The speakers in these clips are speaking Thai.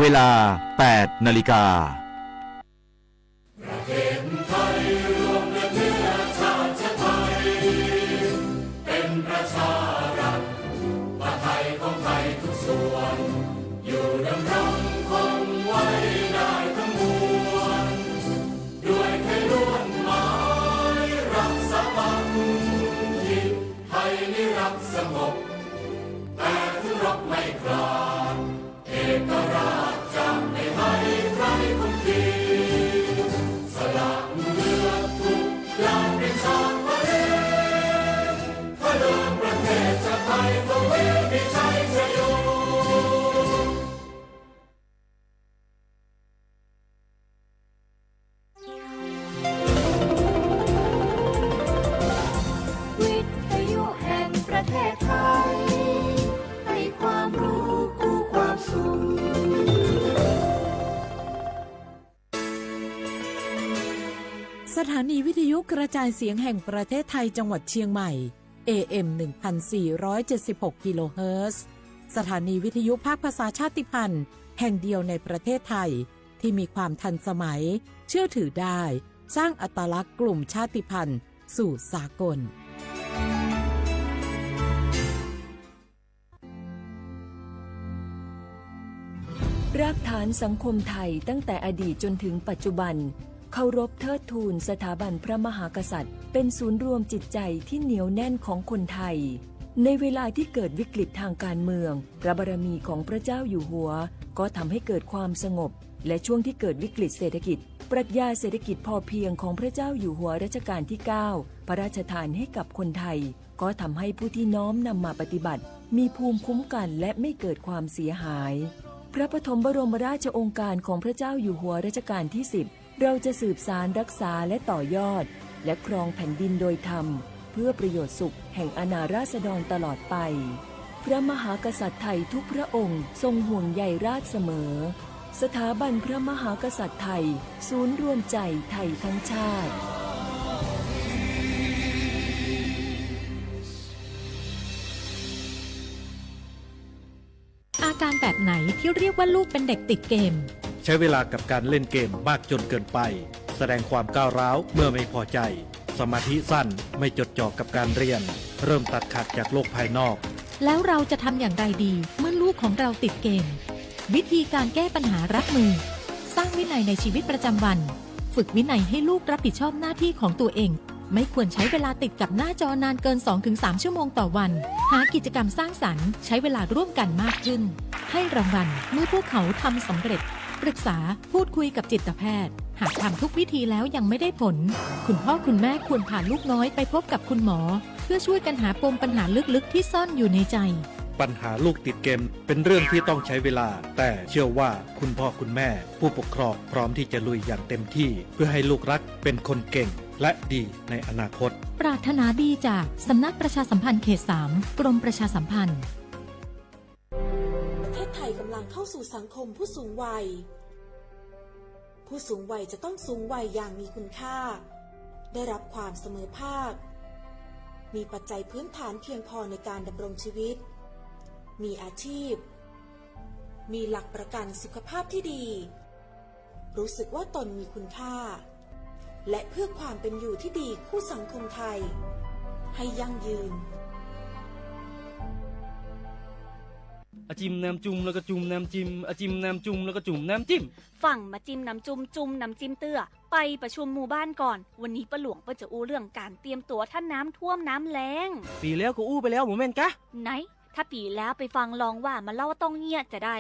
เวลา 8 นาฬิกาประเทศไทยรวมเนื้อชาติไทยเป็นประชารัฐว่าไทยของไทยทุกส่วนอยู่ดำรงคงไว้ได้ทั้งมวลด้วยไทยล้วนหมายรักสามัคคีไทยนิรักสงบแต่ถึงรบไม่กล้าเอกราชจะไม่ให้ใครคุมขีสละเลือดทุกอย่างเป็นชาติทะเลถ้าเดินประเทศชาติไทยก็เวทีชัยชโยวิทยุแห่งประเทศไทยให้ความรู้คู่ความสุขสถานีวิทยุกระจายเสียงแห่งประเทศไทยจังหวัดเชียงใหม่ AM 1476 กิโลเฮิรตซ์สถานีวิทยุภาคภาษาชาติพันธุ์แห่งเดียวในประเทศไทยที่มีความทันสมัยเชื่อถือได้สร้างอัตลักษณ์กลุ่มชาติพันธุ์สู่สากลรากฐานสังคมไทยตั้งแต่อดีตจนถึงปัจจุบันเคารพเทิดทูนสถาบันพระมหากษัตริย์เป็นศูนย์รวมจิตใจที่เหนียวแน่นของคนไทยในเวลาที่เกิดวิกฤตทางการเมืองพระบารมีของพระเจ้าอยู่หัวก็ทำให้เกิดความสงบและช่วงที่เกิดวิกฤตเศรษฐกิจปรัชญาเศรษฐกิจพอเพียงของพระเจ้าอยู่หัวรัชกาลที่ 9พระราชทานให้กับคนไทยก็ทำให้ผู้ที่น้อมนำมาปฏิบัติมีภูมิคุ้มกันและไม่เกิดความเสียหายพระปฐมบรมราชโองการของพระเจ้าอยู่หัวรัชกาลที่ 10เราจะสืบสานรักษาและต่อยอดและครองแผ่นดินโดยธรรมเพื่อประโยชน์สุขแห่งอาณาราษฎรตลอดไปพระมหากษัตริย์ไทยทุกพระองค์ทรงห่วงใยราษฎร์เสมอสถาบันพระมหากษัตริย์ไทยศูนย์รวมใจไทยทั้งชาติอาการแบบไหนที่เรียกว่าลูกเป็นเด็กติดเกมใช้เวลากับการเล่นเกมมากจนเกินไปแสดงความก้าวร้าวเมื่อไม่พอใจสมาธิสั้นไม่จดจ่อกับการเรียนเริ่มตัดขาดจากโลกภายนอกแล้วเราจะทำอย่างไรดีเมื่อลูกของเราติดเกมวิธีการแก้ปัญหารับมือสร้างวินัยในชีวิตประจำวันฝึกวินัยให้ลูกรับผิดชอบหน้าที่ของตัวเองไม่ควรใช้เวลาติดกับหน้าจอนานเกิน 2-3 ชั่วโมงต่อวันหากิจกรรมสร้างสรรค์ใช้เวลาร่วมกันมากขึ้นให้รางวัลเมื่อพวกเขาทำสำเร็จปรึกษาพูดคุยกับจิตแพทย์หากทำทุกวิธีแล้วยังไม่ได้ผลคุณพ่อคุณแม่ควรพาลูกน้อยไปพบกับคุณหมอเพื่อช่วยกันหาปมปัญหาลึกๆที่ซ่อนอยู่ในใจปัญหาลูกติดเกมเป็นเรื่องที่ต้องใช้เวลาแต่เชื่อว่าคุณพ่อคุณแม่ผู้ปกครองพร้อมที่จะลุยอย่างเต็มที่เพื่อให้ลูกรักเป็นคนเก่งและดีในอนาคตปรารถนาดีจากสำนักประชาสัมพันธ์เขต 3 กรมประชาสัมพันธ์ประเทศไทยกำลังเข้าสู่สังคมผู้สูงวัยผู้สูงวัยจะต้องสูงวัยอย่างมีคุณค่าได้รับความเสมอภาคมีปัจจัยพื้นฐานเพียงพอในการดำรงชีวิตมีอาชีพมีหลักประกันสุขภาพที่ดีรู้สึกว่าตนมีคุณค่าและเพื่อความเป็นอยู่ที่ดีคู่สังคมไทยให้ยั่งยืนอาจิ้มน้ำจุ่มแล้วก็จุ่มน้ำจิ้มอาจิ้มน้ำจุ่มแล้วก็จุ่มน้ำจิ้มฝั่งมาจิ้มน้ำจุ่มจุ่มน้ำจิ้มเตื้อไปประชุมหมู่บ้านก่อนวันนี้ป้าหลวงจะอู้เรื่องการเตรียมตัวท่านน้ำท่วมน้ำแล้งปีแล้วก็อู้ไปแล้วหมูแม่นกะไหนถ้าปีแล้วไปฟังลองว่ามาเล่าต้องเงียจะได้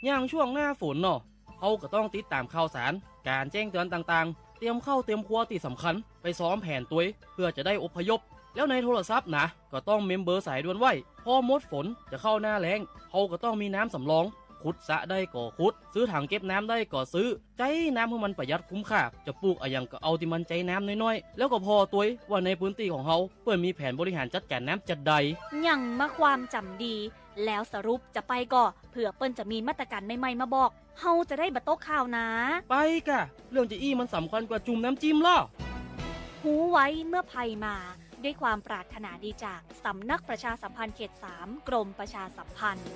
อย่างช่วงหน้าฝนเนาะเขาก็ต้องติดตามข่าวสารการแจ้งเตือนต่างๆเตรียมเข้าเตรียมครัวที่สำคัญไปซ้อมแผนตัวเพื่อจะได้อพยพแล้วในโทรศัพท์นะก็ต้องเมมเบอร์สายด่วนไว้พอหมดฝนจะเข้าหน้าแล้งเขาก็ต้องมีน้ำสำรองขุดสระได้ก่อขุดซื้อถังเก็บน้ำได้ก่อซื้อใจน้ำให้มันประหยัดคุ้มค่าจะปลูกอะไรอย่างก็เอาที่มันใจน้ำน้อยๆแล้วก็พอตัวว่าในพื้นที่ของเขาเปิดมีแผนบริหารจัดการน้ำจัดใดยังมาความจำดีแล้วสรุปจะไปก่อเผื่อเปิ้นจะมีมาตรการใหม่ๆมาบอกเฮาจะได้บัตโต๊ะข่าวนะไปกะเรื่องจะอี้มันสำคัญกว่าจุ่มน้ำจิ้มล่ะหูไว้เมื่อภัยมาด้วยความปรารถนาดีจากสำนักประชาสัมพันธ์เขต 3 กรมประชาสัมพันธ์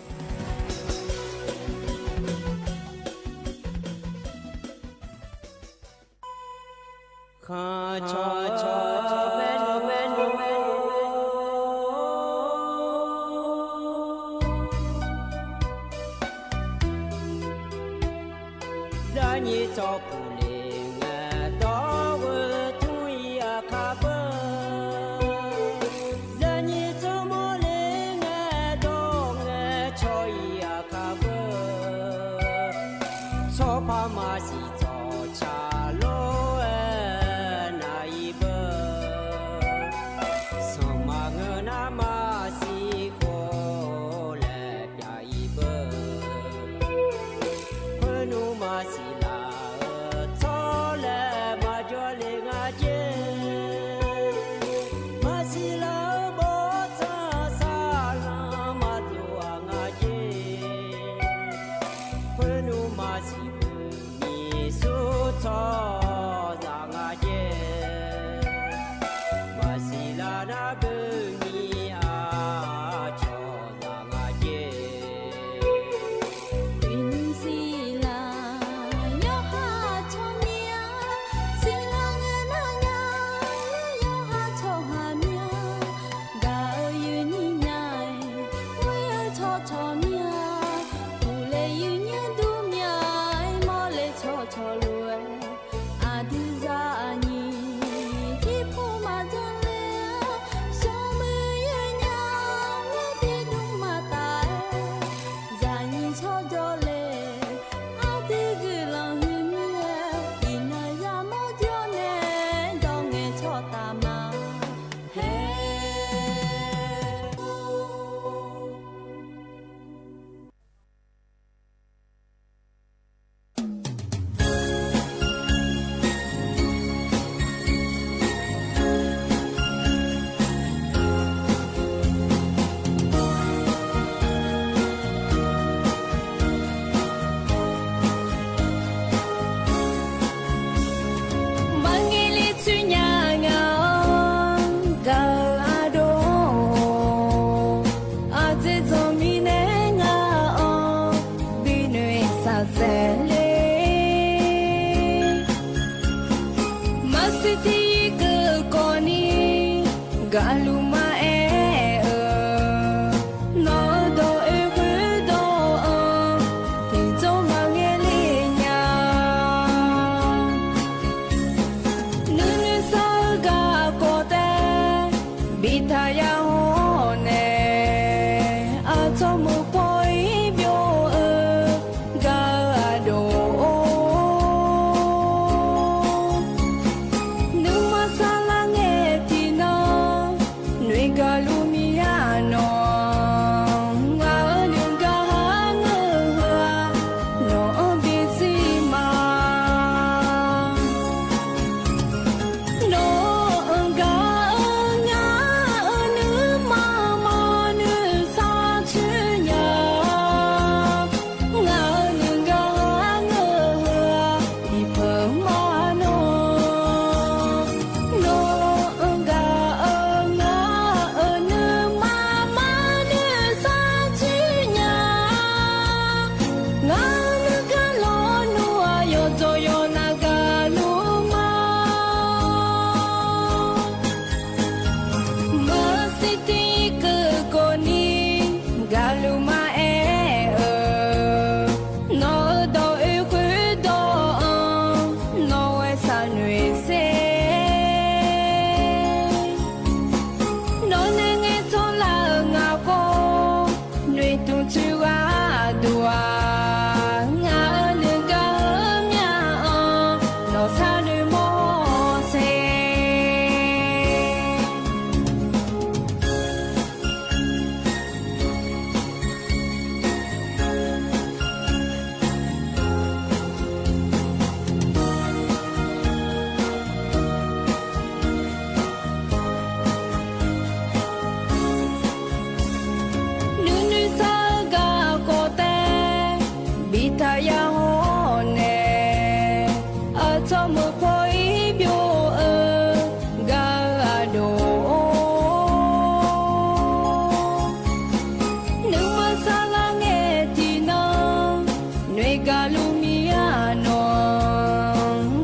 Galumiano,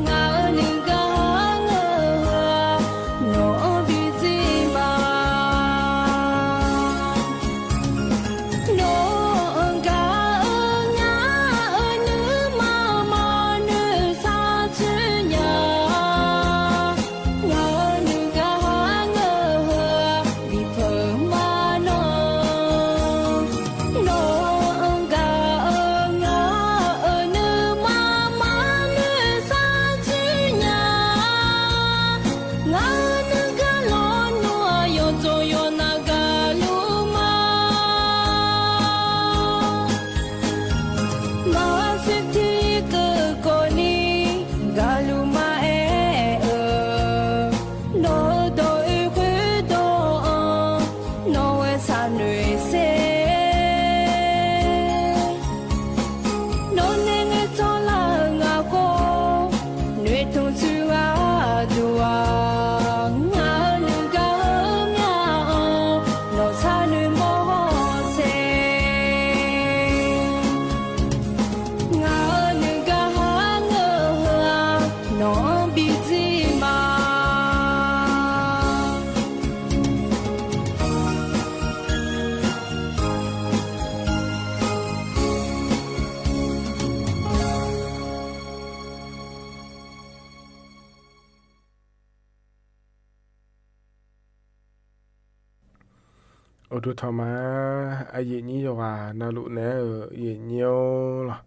nga nunga 我都他妈爷你就话那路呢爷牛了，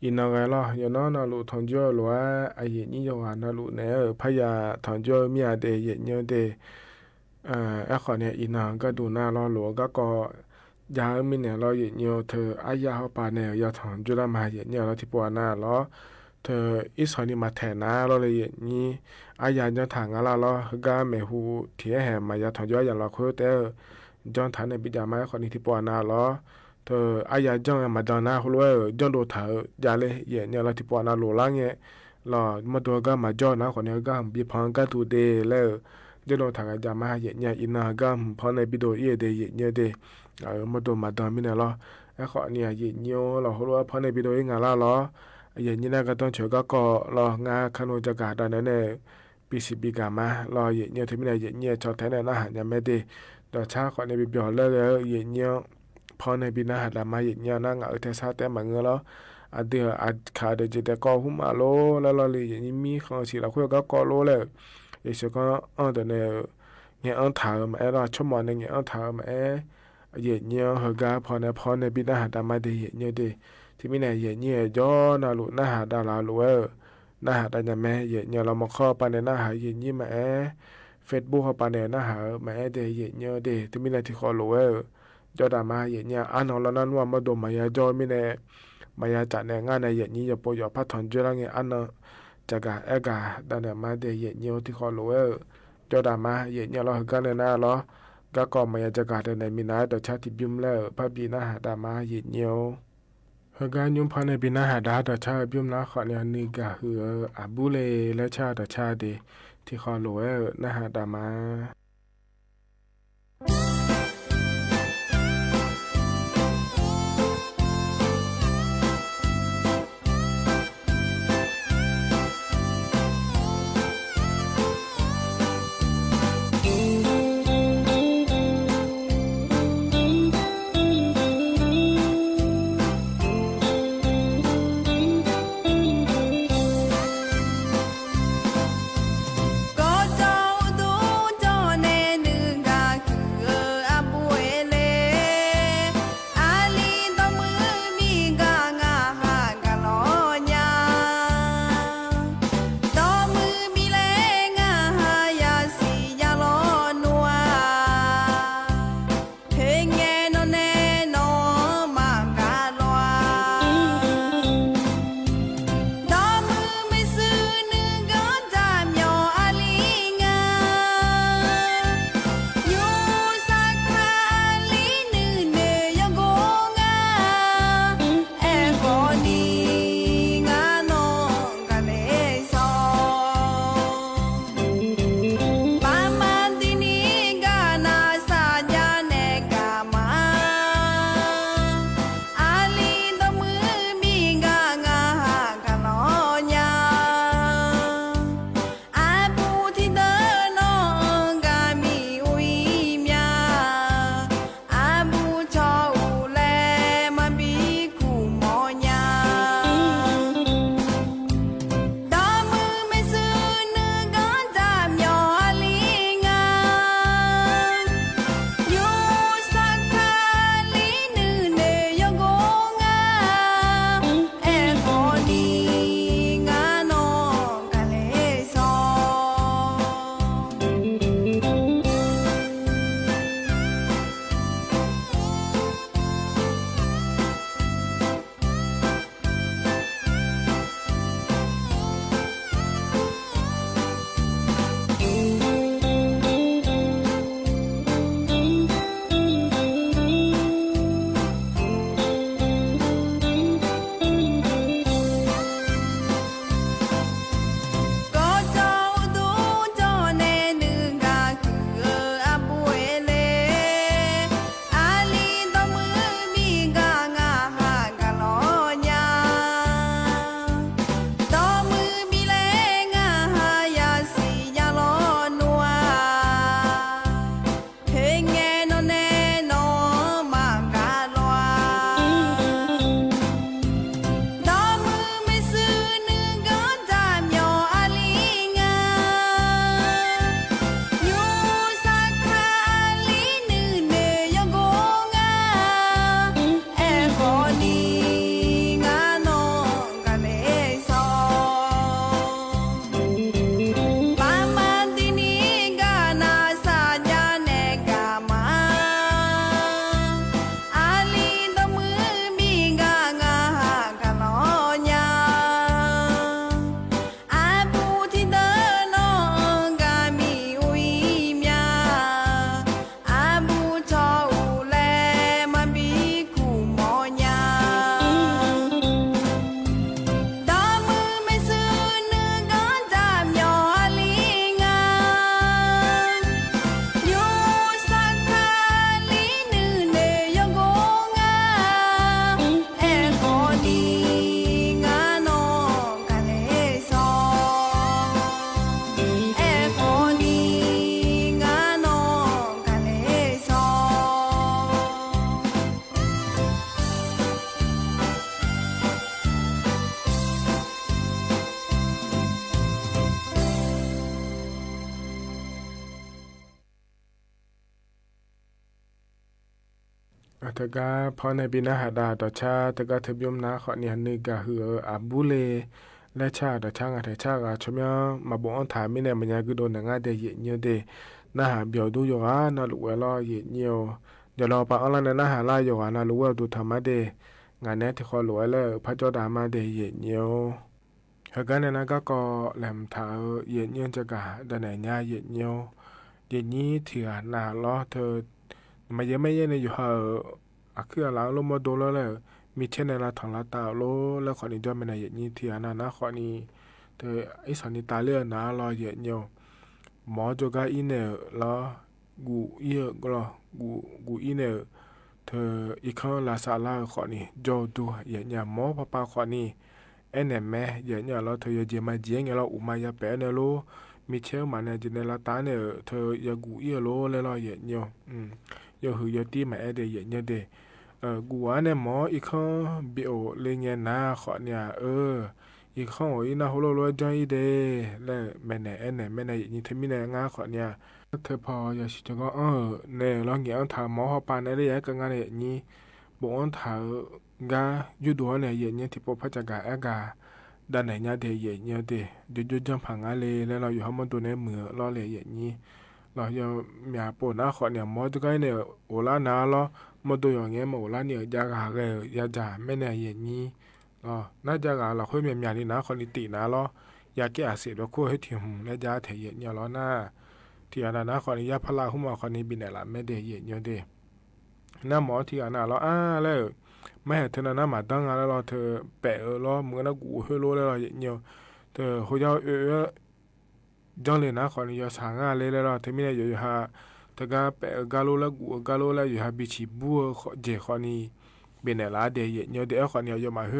伊那个了，有那路同居路爷你就话那路呢พยา同居เมียเด爷牛的ไอ้คนเนี่ยอีนางก็ดูหน้าล้อหลวก็ยามีเนี่ยล้อ爷牛เธออายาเขาปาเนี่ยยา同居ละมา爷牛แล้วที่ปัวหน้าล้อเธออีสอนี่มาแทนหน้าล้อเลย爷นี้อายาจะทางอะไรล้อก็ไม่หูเทียแหมมายา同居อย่างล้อคุยแต่จอนฐานในปิจามาคนนี้ที่ปัวหน้าล้อเธออายาจ้องมาจอนหน้าเขาเลยจอนดูเธอยาเลย爷牛แล้วที่ปัวหน้าหลวล่างเนี่ยล้อมาตัวก็มาจอนนะคนนี้ก็บีพังก็ตูเดแล้วเดี๋ยวเราทางอาจารย์มาเยอะๆอินาก็พอในวิดีโอเดย์เยอะๆเดย์มาดูมาดามมิเนี่ยล้อไอ้ข้อเนี่ยเยอะๆเรารู้ว่าพอในวิดีโองานละล้อเยอะๆนี่ก็ต้องเชื่อก็ล้องานขนมจักรตอนนั้นเนี่ยปีสิบีกันมาล้อเยอะๆที่มิเนี่ยเยอะๆชอบแทนในอาหารยังไม่ได้แต่ช้าข้อในวิดีโอเลยเยอะๆพอในบินอาหารมาเยอะๆนั่งเอาแต่ซาแต่มาเงล้อเดี๋ยวขาเดี๋ยวจะแต่ก็หุ่มมาโลแล้วเราเลยอย่างนี้มีของสิเราคุยก็โลเลยอีกสักอันเดียวเนี่ยเงี้ยอันถ่ายมาเราชั่วโมงนึงเงี้ยอันถ่ายมาเยอะๆเฮกาพอในบินอาหารมาได้เยอะๆดีที่มีเนี่ยเยอะๆย้อนน่าลุน่าหาดาราลุน่าหาได้ยังไงเยอะๆเรามาเข้าไปในน่าหาเยอะๆมาFacebook เข้าไปในน่าหามาได้เยอะๆดีที่มีเนี่ยที่เขาลุจอดามาเยอะๆอันของเรานั้นว่ามาดูมายาจอมีเนี่ยมายาจัดเนี่ยงานในเยอะๆอย่าปล่อยพัฒน์จุฬาเงี้ยอันนั้นจากเอกาดันเนี่ยมาได้เยอะๆที่เขารู้จอดามาเยอะๆเราเห็นกันเลยนะเราก็มาจากเดินในมินาแต่ชาติบิมแล้วพระบินาหาดามาเยอะๆเห็นกันยุ่งพันในบินาหาดาแต่ชาติบิมนะขอเนี่ยนี่ก็คืออาบุเลและชาติชาติที่เขารู้นะหาดามา แต่ก็พอในปีหน้าหาดาต่อชาแต่ก็ทบยมนะขอเนี่ยนึกก็คืออาบุเลและชาต่อชางาแต่ชาก็ชมยมาบอกอันถามไม่แน่มันยังคือโดนงาเดยเยเดนะหาเบียวดูอยู่อ่ะนะลูกเวลาเยเดี๋ยวรอปะอันนั้นนะหาลายอยู่อ่ะนะลูกว่าดูธรรมะเดงานนี้ที่ขอหลวยแล้วพระเจ้าดามาเดเยเหตุการณ์นั้นก็แหลมถาเยจะกะดันไหนเนี่ยเยนี้เถื่อนาล้อเธอมาเยไม่เยในอยู่คือหลังลงมาดูแล้วมีเช่นในละทางละตาโลแล้วขอนี้ด้วยมันในเยนี้เถื่อนะขอนี้เธอไอ้สันนิตาเลือนะรอเยหมอจกาอินเนอร์แล้วกูเยก็รอกูอินเนอร์เธออีกครั้งลาซาลาขอนี้จอดูเยหมอป้าขอนี้เอ็นแม่เยแล้วเธอเยมาเจียงแล้วอุมายาเปนโลมีเชลมาเนี่ยจินละตาเนี่ยเธอยากูเยโลแล้วเยยหือยตีมาเดเยเดกูว่าเนี่ยหมออีกครั้งบิโอเลยเงี้ยนะขอเนี่ยอีกครั้งอีน่าโหโลจอยเดและแม่เนี่ยแม่เนี่ยยิ่งทำมีเนี่ยงาขอเนี่ยเธอพออย่าชิจก็เนี่ยลองเงี้ยถามหมอปานอะไรอย่างก็งานเนี่ยนี่บอกว่าถามกาอยู่ตัวเนี่ยเนี่ยที่พบพระจักรกาด้านไหนเนี่ยเดเนี่ยเดเดี๋ยวจำผังอะไรแล้วเราอยู่ห้องมันตัวในมือรอเลยอย่างนี้เราจะมีอาปนะขอเนี่ยมอจะก็เนี่ยโอลานาล้อมาตัวอย่างเงี้ยมาโอลาเนี่ยยากหาเลยยาจ่าไม่เนี่ยอย่างนี้น่าจะเราค่อยมีนี่นะคนนิตินะล้อยาแก้อาเสบแล้วค่อยให้ถิ่มและยาเทียเนี่ยล้อหน้าที่อันนั้นนะขอนี้ยาพลาหุ้มคนนี้บินเนี่ยละไม่เดยเนี่ยเดหน้าหมอที่อันนั้นล้อแล้วไม่เห็นเธอหน้ามาตั้งอะไรล้อเธอแปะล้อเหมือนกูเฮโลแล้วเนี่ยเธอเขาจะจังเลยนะขอนี้ยาสางอะไรแล้วเธอไม่ได้อยู่ฮะแต่ก็แปะกาโลแล้วกูกาโลแล้วอยู่ฮะบิชิบัวเจขอนี้บินเนี่ยละเดยเนี่ยเดี๋ยวขอนี้ยามาเฮ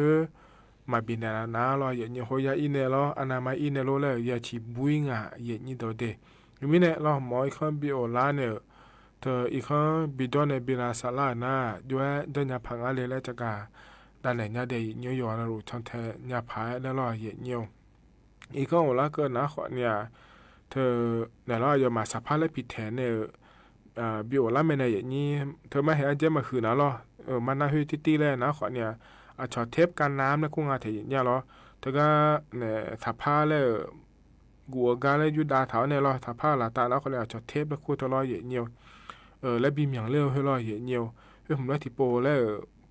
มาบินเนี่ยนะล้อเนี่ยเขาจะอินเนี่ยล้ออันนั้นมาอินเนี่ยล้อแล้วยาชิบุยงะเนี่ยตัวเดมีเนี่ยล้อหมออีกคนบิโอลาเนี่ยเธออีกคนบิดอนเนี่ยบิลาซาลานะด้วยเดินยาพังอะไรแล้วจะกาด้านไหนเนี่ยเดยเนี่ยอยู่นะรู้ช่างแท้เนี่ยพายแล้วล้อเนี่ยอีกคนโอลาเกินนะขอเนี่ยเธอเนี่ยล้ออย่ามาสัพพะและผิดแทนเนี่ยบิโอลาไม่เนี่ยอย่างนี้เธอไม่เห็นเจมาคืนนะล้อมันน่าหื้อติๆเลยนะขอเนี่ยชอเทปกันน้ำนะกุ้งอาเทียเนี่ยล้อเธอก็เนี่ยสัพพะเลยกัวกาเลยยุดาเถาเนี่ยล้อสัพพะละตาแล้วคนเนี่ยชอเทปแล้วคู่ตลอดเนี่ยและบีมอย่างเลี้ยวให้ล้อเนี่ยผมว่าที่โปแล้ว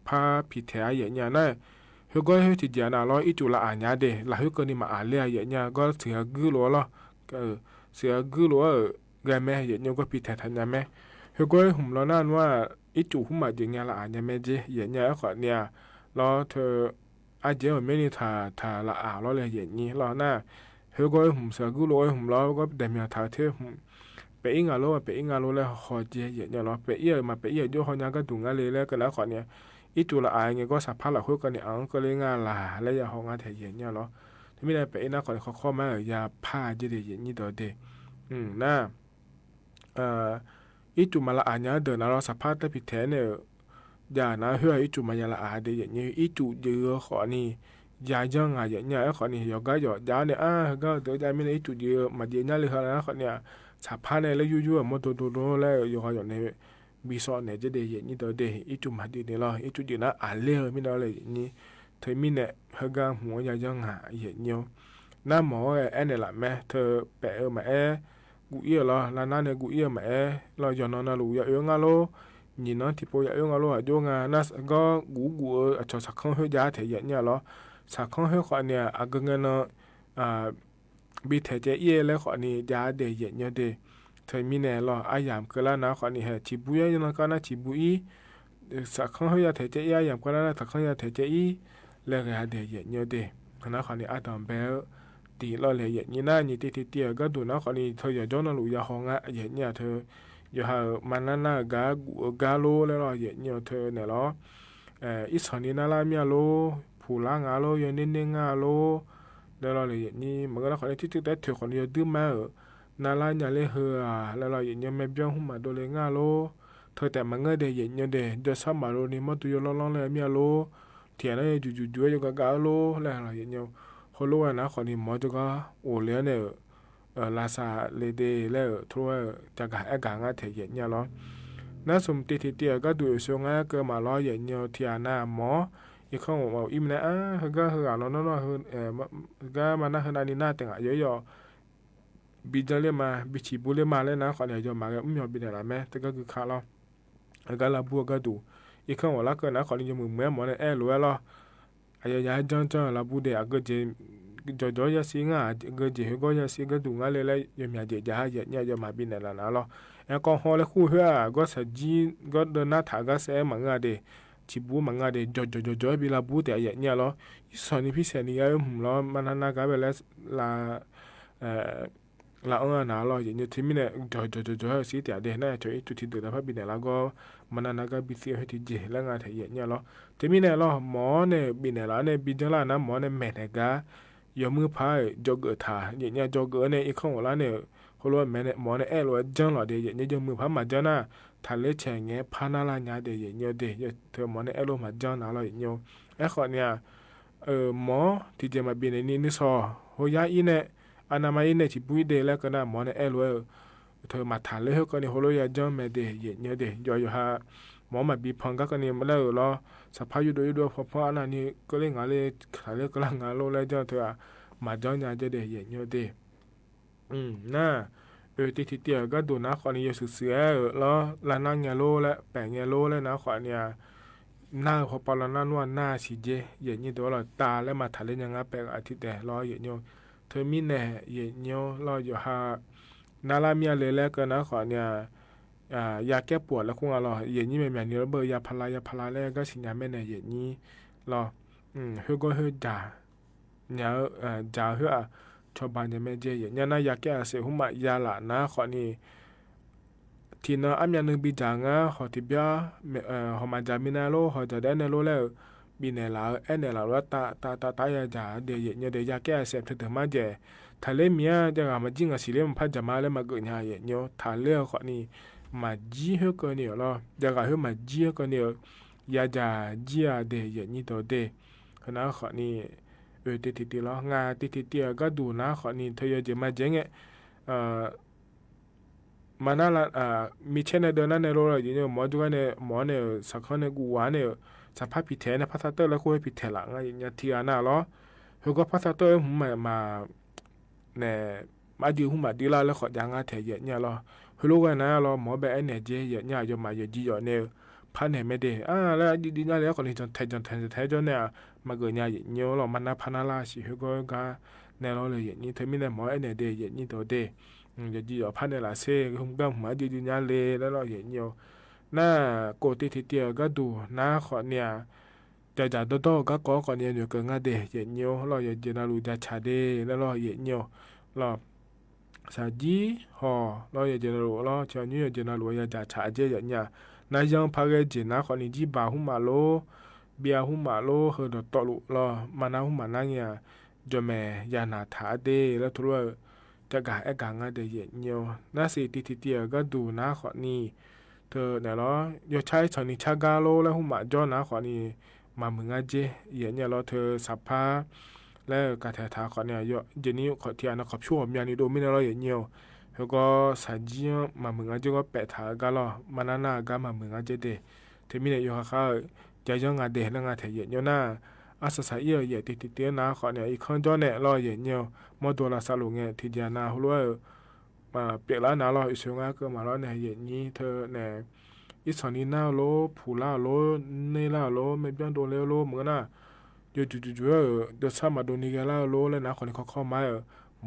พาผิดแถเนี่ยนะเฮก็เฮที่เดียนะล้ออีจุละอ่านยาเดละเฮก็นี่มาอ่านเลียเนี่ยก็เสือกือล้อล้อเสือกือล้อแกแม่เนี่ยก็ผิดแถทันยาแม่เฮก็ผมล้อนั่นว่าอีจุหุ่มมาอย่างเงี้ยละอ่านยาแม่เจเนี่ยขอเนี่ยล้อเธออาเจมันไม่ได้ทาละอ่านล้อเลยอย่างนี้ล้อหน้าเฮก็ผมเสือกือล้อผมล้อก็เดมีทาเทผมไปอิงาโลแล้วขอเจเนี่ยล้อไปเอี่ยมาไปเอี่ยโยเขาเนี่ยก็ดุงาเลยแล้วก็แล้วขอเนี่ยอีจุละอายเงี้ยก็สัพพะละคุยกันเนี่ยก็เลยงาลาและอย่าห้องงานเทียเนี่ยล้อไม่ได้ไปนะขอข้อมาอย่าผ้าเจเดียนี่ตัวเดน่าอีจุมาละอายเนี่ยเดินเราสัพพะแต่ผิดแท้เนี่ยอย่านะเฮืออีจุมายาละอาเดียเนี่ยอีจุเยอะขอนี่ยาจังอ่ะเนี่ยขอนี่ยก็ยาเนี่ยก็เดี๋ยวใจไม่ได้อีจุเยอะมาเดียเนี่ยเลยนะขอเนี่ยสัพพะเนี่ยแล้วยั่วๆมดตัวแล้วอยู่ขออย่างนี้บีซอนเนี่ยจะเดียนี่ตัวเดียอีจุมาเดียเนี่ยเราอีจุเยอะนะอ่านเลี้ยวไม่ได้เลยนี่เธอมีเนี่ยเฮกังหัวยาจังหาเนี่ยน้าหมอเนี่ยละแม่เธอแปะมากูเอี่ยเหรอลานาเนี่ยกูเอี่ยมาเราย้อนน่ะรู้อย่างาโลnhìn nó thì bây giờ ngalo ở chỗ nga nas có gũ ở chỗ sắc không hơi giá thể hiện nha lo sắc không hơi khỏi nè à cái nó bị thể chế ye lấy khỏi nè giá để hiện nha để thời mi nè lo ai giảm cái là nó khỏi nè chỉ bui nó có nó chỉ bui sắc không hơi giá thể chế ai giảm cái là sắc không giá thể chế lấy cái để hiện nha để nó khỏi nè ai tầm bé thì lo lấy hiện như na như thì cái đồ nó khỏi nè thôi giờ cho nó lùi ra hòn á hiện nha thôi giờ mà nó gà lô lên rồi vậy nhiều thơ này đó ít hơn đi na la mía lô phù la ngà lô giờ nên ngà lô đây là vậy như mà cái đó khỏi thích tết thường còn nhiều đứa mà ở na la nhà lê hờ là vậy như mấy biang không mà đồ lên ngà lô thôiแต่mà nghe để vậy như để giờ sao mà lô này mà tụi lo lo lên mía lô thì nó ju cho gà lô là vậy nhiều hồi lô này nó khỏi đi mà cho cái ổ liền nàyลาซาเลเดแล้วทั่วจะกะกะงาเทียเนี่ยล้อ那什么地铁点个对象啊个嘛老也鸟天那么一看我伊们啊个啊喏喏喏个嘛那和那里那等啊有比较เลยมาบิชิบุเลยมาเลยนะขอเนี่ยจะมาก็ไม่ยอมบินอะไรแม่แต่ก็คือขาเราก็ลาบัวก็ดูอีกครั้งว่าละก็นะขอนี่จะมือแม่หมอเนี่ยรู้แล้วอายาจังจังลาบูเดียก็จะจอยสิงอ่ะก็จะก็จะสิก็ดูงั้นเลยยังมีจะจะเนี่ยจะมาบินอะไรนะเราก็ฮอลคู่เหือก็สจีก็เดินหน้าถาก็เสมังอ่ะเดชิบูมังอ่ะเดจอยบิลาบูเดียเนี่ยเราสอนนี่พี่เสนี่ก็หุ่มเรามันน่าก็เป็นลาla on na lo yin ti mine jo si ti ade na cho itu ti de la pa bi ne la go mana na ga bi si he ti je la nga the ye nya lo ti mine lo mo ne bi ne la ne bi jang la na mo ne me ne ga yo mu pha jo ge tha ye nya jo ge ne i khong la ne ho lo me ne mo ne e lo jang lo de ye nya jo mu pha ma jang na tha le chen nge pha na la nya de ye nya de ye the mo ne e lo ma jang na lo ye nyo e kho nya mo ti je ma bi ne ni so ho ya i neอนามัยเนี่ยที่ปุ้ยเดแล้วก็น่ะหมอเนี่ยเธอมาถามเลยก็เนี่ยโหโลยาจ้องแม่เดเนี่ยเดยอฮะหมอมาบีพังก็เนี่ยมาแล้วรอสภาพอยู่ด้วยพออันนี้ก็เลยงานเลยขายเลยก็ละงานโลแล้วจ้าเธอมาจ้องยาเดเนี่ยเดน่าติเตียก็ดูนะคนนี้อยู่เสือแล้วลานั่งยาโลแล้วแปะยาโลแล้วนะคนเนี่ยหน้าพอปลาหน้านวลหน้าสีเจเนี่ยตัวเราตาแล้วมาถามเลยยังไงแปลกอาทิตย์แต่รอเนี่ยเธอมีแน่เย็นเนียวรออยู่ฮะนาลามีอะไรแล้วก็นะขอเนี่ยยาแก้ปวดแล้วคงอร่อยเย็นนี้แม่เนี่ยเบอร์ยาพาราแล้วก็สินยาแม่เนี่ยเย็นนี้รอเฮก็เฮจ่าเนี่ยจ่าเฮชอบบ้านเนี่ยแม่เจเย็นเนี่ยนะยาแก้เสียหุ่มยาละนะขอนี่ทีน่ะอันยังนึงบีจางอ่ะขอที่เบียหอมาจามินาโลขอจะได้ในโลแล้วบีเนลาเนลาว่าตายาจ่าเดี๋ยวเนี่ยเดี๋ยวยาแก้เสพถึงมาเจทะเลเมียจะมาจิ้งกับสิเลมันพัดจะมาแล้วมาเกิดเนี่ยเนี่ยทะเลขอนี่มาจีเฮก็เนี่ยล่ะจะก็เฮมาจีก็เนี่ยยาจ่าจีอาเดี๋ยวนี่ตัวเดขณะขอนี่ติแล้วงาติก็ดูนะขอนี่เธอจะมาเจงมาน่าละมีเช่นในเดือนนั้นในโลกเนี่ยหมอดูกันเนี่ยหมอเนี่ยสักคนเนี่ยกูว่าเนี่ยสภาพผิดแท้เนี่ยภาษาเตอร์แล้วคุยผิดแท้หลังอย่างเงี้ยทีน่ะล้อเขาก็ภาษาเตอร์ผมมาเนี่ยมาดูผมมาดีละแล้วขอยังงาแท้เนี่ยล้อเขารู้กันนะล้อหมอแบบเนี่ยเจเนี่ยจะมาจีเนี่ยพันเนี่ยไม่ได้แล้วดีๆแล้วคนที่จนแทนเนี่ยมาเกิดเนี่ยล้อมันน่าพันละสิเขาก็เนี่ยล้อเลยอย่างนี้เธอไม่ได้หมอเนี่ยเดย์อย่างนี้ตัวเดย์จะจีพันเนี่ยละเซ่ผมก็มาดีๆเลยแล้วล้ออย่างนี้น่าโกติเตียก็ดูน่าขอเนี่ยจะโตก็ก่อนเนี่ยอยู่กับงาเดย์อย่างนี้เราอย่าเจนารูจะชาเดแล้วเราอย่างนี้เราสาจีฮอเราอย่าเจนารูเราชาวนี้อย่าเจนารูอย่าจะชาเจอย่างนี้นายยังพาเกจินะขอนี่จีบาหุมาโลเบียหุมาโลเฮดตอลุเรามานาหุมานั่งเนี่ยจะแม่ยานาถาเดแล้วทุกจะกะงาเดย์อย่างนี้น่าสิติเตียก็ดูนะขอนี่เธอเนี่ยล้อยใช้ชนิชากาโลแล้วหุ่มจ้อนะขอนี่มามึงอาเจเนี่ยล้อเธอสับผ้าแล้วกาแทถาขอเนี่ยเยอะเจนี่ขอเทียนขอบชั่วมีอันนี้ดูไม่ได้ล้ออย่างเงี้ยแล้วก็สายจีมามึงอาเจก็แปะถากาล้อมานาก็มามึงอาเจเดเธอมีเนี่ยอยู่ข้าวใจจ้องงาเดแล้วงาเทียนเยอะหน้าอาศัยติเตียนะขอเนี่ยอีกข้างจ้อเนี่ยล้ออย่างเงี้ยมอตัวละสลุงเนี่ยทีเดียนาหัวมาเปลี่ยนแล้วนะเราอีกช่วงก็มาแล้วเนี่ยอย่างนี้เธอเนี่ยอีสานีน่าโลผูล่าโลเนล่าโลไม่เบี้ยโดนเลโลเหมือนน่ะจู่เดี๋ยวซ้ำมาโดนนี่กันล่าโลแล้วนะคนนี้เขาเข้ามา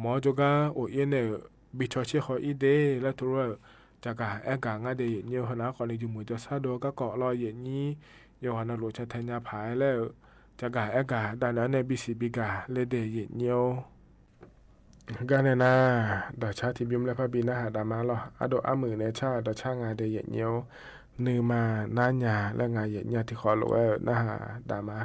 หมอจุกาโอเอ็นเนี่ยบิชอเชขออีเดแล้วตัวจากการกางาเดียเนี่ยนะคนนี้อยู่มือจะซาโดก็เกาะรอยอย่างนี้ยอนาโลจะทัญญาภายแล้วจากการดังนั้นในบีซีบีกาเลเดียเนี่ยกันเนี่ยนะดอชาติบิมและพระบินาหาดามาลออโดอามือในชาดอชางาเดยเนียวนือมานาญาและงาเยญาที่ขอโลเอนาหาดามา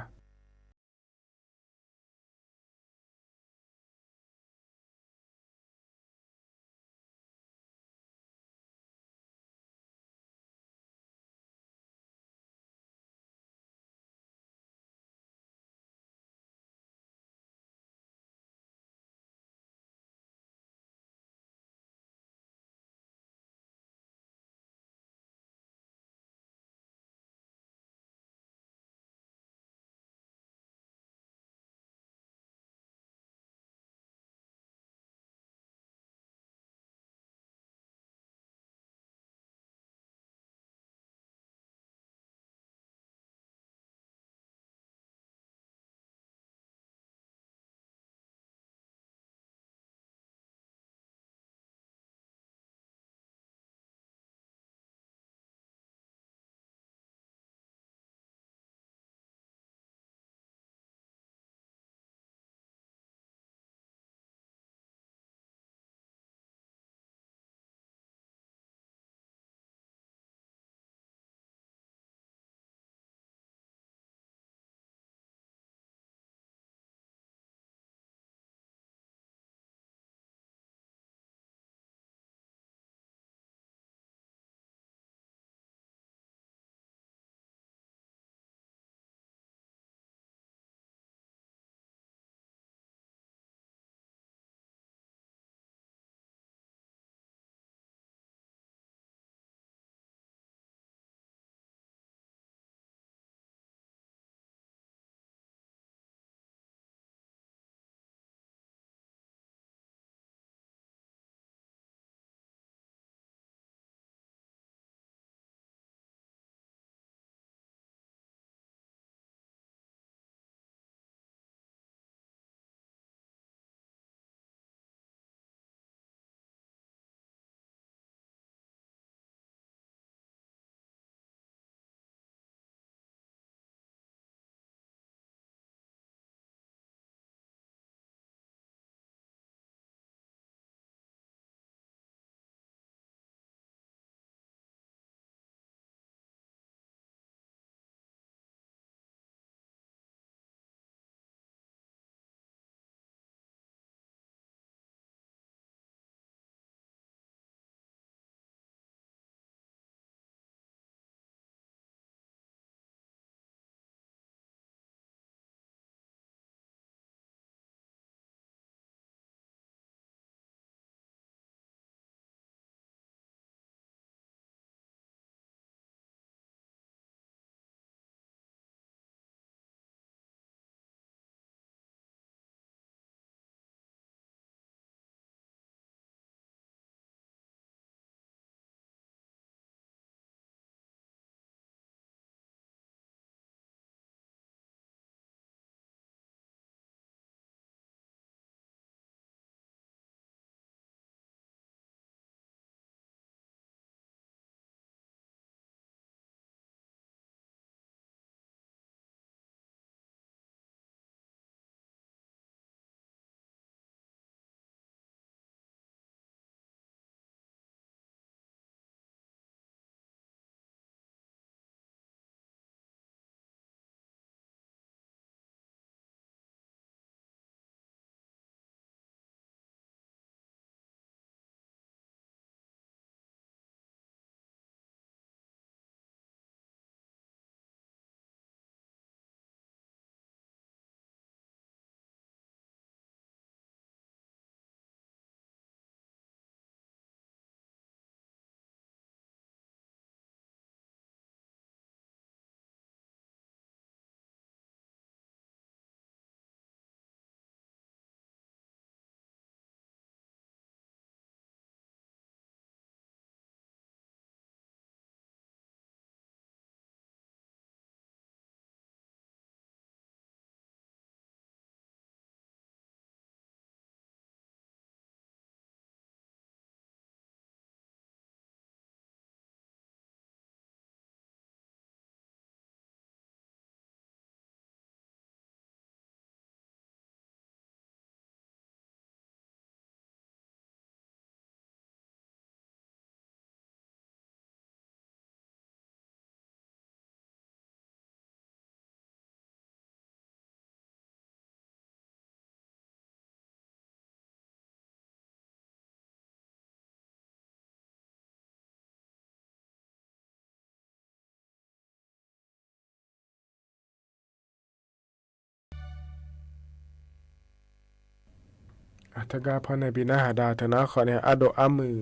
ถ้าก็พอในปีหน้าหาดาเถอะนะขอเนี่ยอดอมือ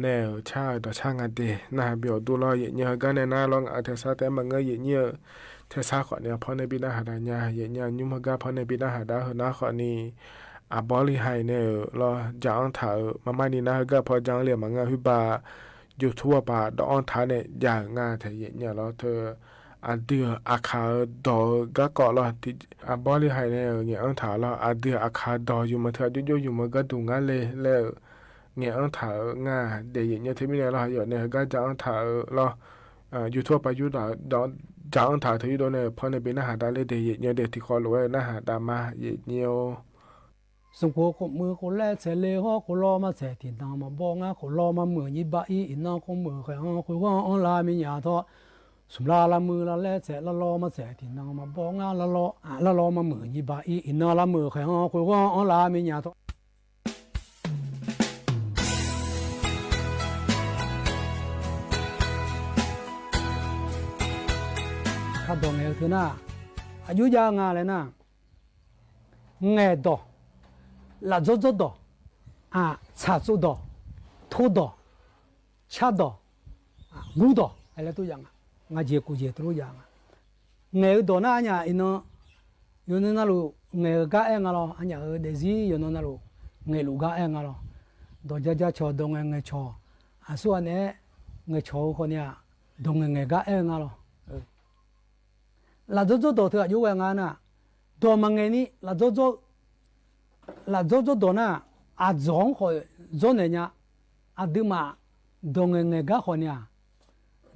แนวชาดอช่างอันเดนะเบียวดูรอเยเยอะก็ในหน้าลองเอาเทศาแต่มันเงยเยเยอะเทศาขอเนี่ยพอในปีหน้าหาดาเนี่ยเยเยอะยุ่งก็พอในปีหน้าหาดาเถอะนะขอนี่บอลีไฮเนี่ยรอจางถามาไม่นี่นะก็พอจางเรียมันเงยฮึบาอยู่ทั่วป่าดอนถาเนี่ยอย่างงาเถอะเยเนี่ยแล้วเธออันเดืออาคาดอก็เกาะละที่บอลีไฮเนี่ยเงี้ยอันถาละอันเดืออาคาดออยู่มาเถอะยุ่ยอยู่มาก็ดูงานเลยแล้วเงี้ยอันถางาเดี๋ยวเนี่ยที่มีเนี่ยเราอยู่เนี่ยก็จะอันถาเราอยู่ทั่วไปอยู่ดอจางอันถาเธออยู่ดอเนี่ยพอในปีหน้าหาดาเลยเดี๋ยวเนี่ยเดี๋ยวที่คอรวยหน้าหาดามาเยเนี่ยสงฆ์คนมือคนแรกเสเลยฮะคนรอมาเสถิ่นทางมาบอกงาคนรอมาเหมือนยี่บ้าอีอินน้องคนมือใครคนว่าออนไลน์มีหยาทอสุราละมือละแรกเสละรอมาเสถิ่นทางมาบอกงาละรอมาเหมือนยี่บ้าอีอินน้องละมือใครคนว่าออนไลน์มีหยาทอข้าดองเอลเถอะนะอายุยางาเลยนะเงยดอละโจโจดอชาโจดอทูดอชาดองูดออะไรตัวอย่างงาเจกูเจตัวอย่างเงยดอนะอันยาอินโนยูนนาลูเงยกะเองาลออันยาเดซียูนนาลูเงยลูกะเองาลอดอจะชอดงเงยชอส่วนเนี่ยเงยชอคนเนี่ยดงเงยกะเองาลอละโจโจดอเถอะอยู่เวงานะดอมังเงนี่ละโจโจดอนะอาจงขอจนเนี่ยอาดึมาดงเงกะคนเนี่ย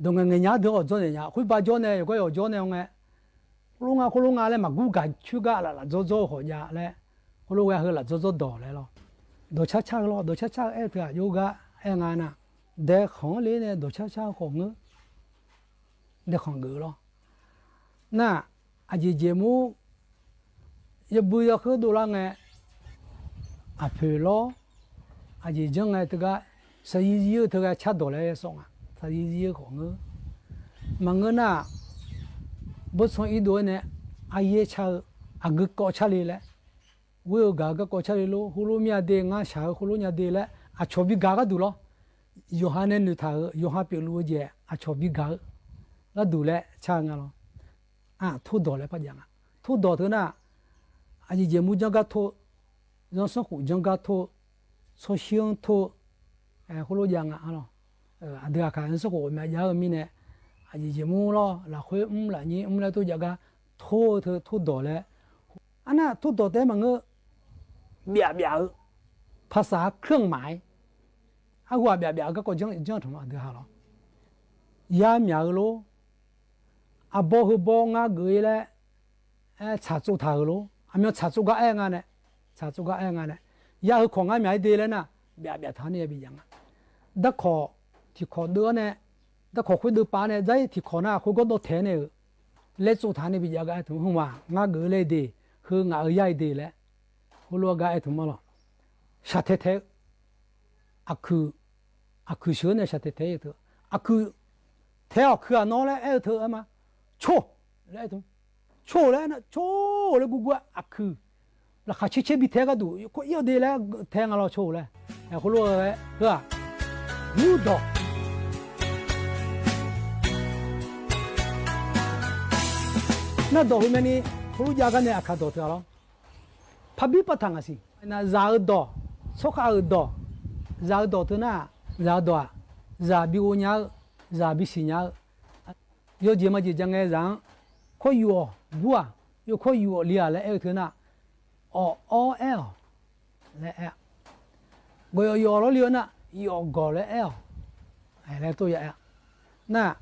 ดงเงยาเดี๋ยวจนเนี่ยคุยบ้าจนเนี่ยก็อยู่จนเนี่ยไงคุณลุงเลยมากูกันชื่อกะละโจโจขอยาเลยคุณลุงเฮละโจโจดอเลยล่ะดอชักๆล่ะดอชักๆเถอะอยู่กะงานน่ะเด็กของเลยเนี่ยดอชักๆของเด็กของเกล่ะน่ะอาจจะเจมูอย่าบุยคือดูละไงอาเพลออาจจะจังไงตัวก็สายยืดตัวก็ชัดตัวเลยส่งอ่ะสายยืดของมันก็น่ะบุษอีตัวเนี่ยอายุชาอากก็ชาลีเลยวิวกาก็ชาลีลูฮูลูมีอาเดงาชาฮูลูมีอาเดเลยอาชอบบิกาก็ดูละยูฮาเนี่ยนึกท่ายูฮาเปลูเจอาชอบบิกาแล้วดูเลยชางอ่ะทุดดอเลยปะยังอ่ะทุดดอเถอะนะอาจจะเจมูจังก็ทุยังสกุจังก็ทุสเชียงทุคุณรู้ยังอ่ะฮะอันเดียวกันสกุแม่ยามีเนี่ยอาจจะเจมูล่ะละคุยละนี่ละตัวจังก็ทุเถอะทุดดอเลยอันนั้นทุดดอแต่มันก็เบียภาษาเครื่องหมายอาว่าเบียก็จังทำอันเดียวกันหรอยาเมียโลอาบอกคือบองาเกยเลยชาจุทาโลอามีชาจุกะงานเนี่ยชาจุกะงานเนี่ยยาคือของงานไม่ดีเลยนะเบียท่านเนี่ยเป็นยังไงดักขอที่ขอเดือนเนี่ยดักขอคุยดูปาเนี่ยใจที่ขอหน้าคุยก็โดนเทเนี่ยเล็กจุทานเนี่ยเป็นยังไงถึงหัวงาเกยเลยดีคืองาใหญ่ดีเลยคุณรู้ว่าไงถึงมาหรอชาเทอาคือเชื่อเนี่ยชาเทเถอะอาคือเทอคืออันนั้นแหละเถอะมาโชเลยทุกโชเลยนะโชเลยกูอ่ะคือแล้วข้าเชื่อบิเทก็ดูก็เยอะดีแล้วแทงเราโชเลยแต่คุณรู้ไหมเพื่อยูดอนั่นดอกมันนี่คุณรู้ยังไงเนี่ยข้าดอกเท่าไหร่พับบิปะทางสิน่ะซาดอสกาดอซาดอตัวน่ะซาดอซาบิโอญาซาบิสิญา有这么就讲个让可以哦，我又可以哦，连来头呢，O L 来 L， 我要了了呢，要搞来 L， 哎来都要 L， 那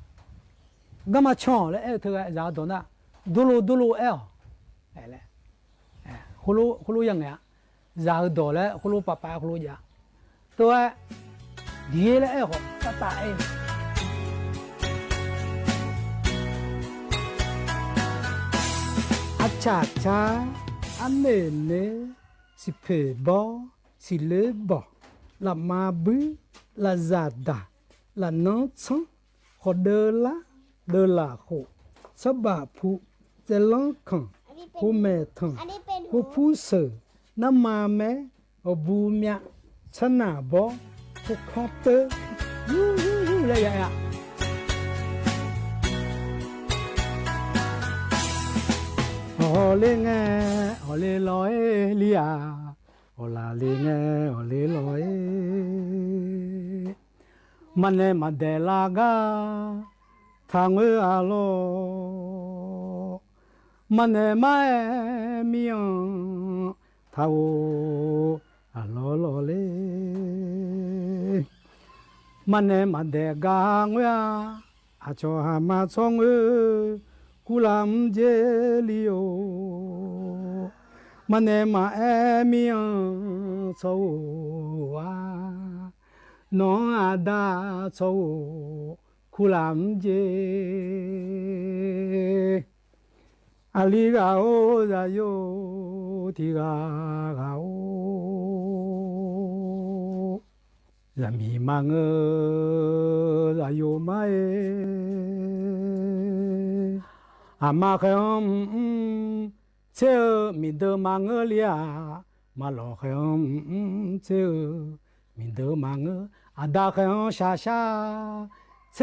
干嘛抢来头个然后呢，嘟噜 L， 哎来，哎呼噜样呀，然后到来呼噜爸呼噜呀，都哎，第来 L 大 L。อาชาชาอันเนเนสิเพบอสิเลบอละมาบือละซาดาละนอซังขอเดลาโคสบาผู้เจลองคังผู้แม่ทังผู้เสือน้ำมาแม่ บูเมียชนะบอทุกขับเตอยูเลยอ่ะโอเลงโอเลลอยเลียโอลาเลงโอเลลอยมันเนมาเดลากาทางเออาโลมันเนมามียทาวอาโลโลเลมันเนมาเดกางเวอาโชหามาซองกุลามเจลิโอมันเนมามียโซวาน้องอาดาโซคุลามเจอาลีกาโอซาโยทิกากาโอซามีมังซาโยมาเออามาเคมเชมีเดมังเลียมาโลเคมเชมีเดมังอาดาเคมชาชาเช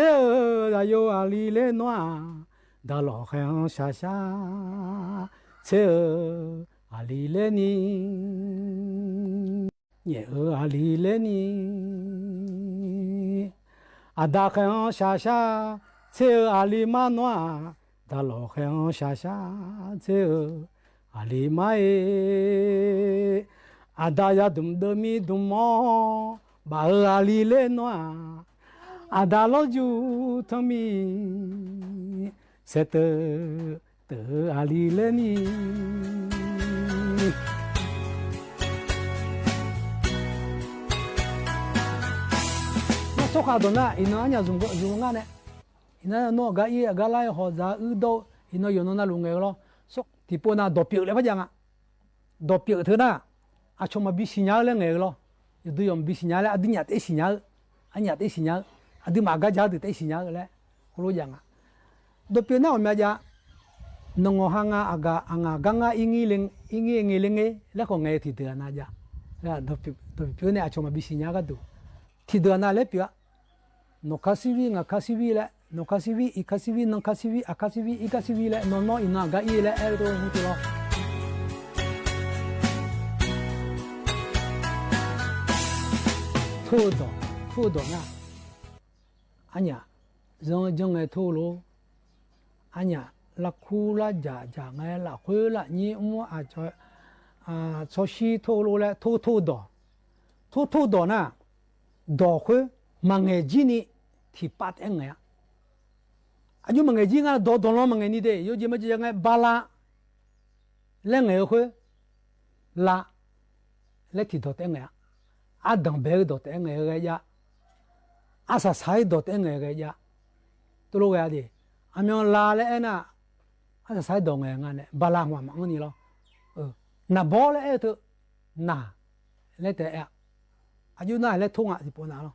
ซาโยอาลีเลนัวดาโลเคมชาชาเชอาลีเลนีเยอาลีเลนีอาดาเคมชาชาเชอาลีมานัวดาโลเคมชาชาเชอาลีมาเออาดายาดุมเดมีดุมมอบาอาลีเลนัวอาดาโลจูทมีเซเตเตอาลีเลนี那说话多呢，伊那伢中国呢，伊那诺个伊个来好在遇到，伊那有那路个咯，说地波那多表了不讲啊，多表头呢，啊从嘛比新疆了个咯，有都用比新疆了，啊对伢对新疆，啊伢对新疆，啊对马家家对新疆个嘞，好多讲啊，多表那我们讲。nongo hanga aga anga ganga ingiling le ko ngai ti de na ja la do pi ne achoma bisinya ga do ti de na le pia no kasivi nga kasivi le no kasivi I kasivi no kasivi akasivi I kasivi le no ina ga I le el do hu lo thu do na anya jong e thu lo anya la khu la ja ngay la khơi la nhị mua cho xí thô lô la thô đỏ na đỏ khơi mà nghe gì nè thì bắt anh nghe anh mà nghe gì nghe đỏ lo mà nghe ni đấy yêu gì mà gì nghe ba la lên nghe khơi la lên thì đỏ anh nghe à đằng bé đỏ anh nghe cái ya à sa sai đỏ anh nghe cái ya tôi nói cái gì anh nói la lên na à sai đỏ nghe nghe này ba la mà mang ni lo na bó lẽ tự na lẽ thế à anh nói lẽ thung à thì bỏ nào lo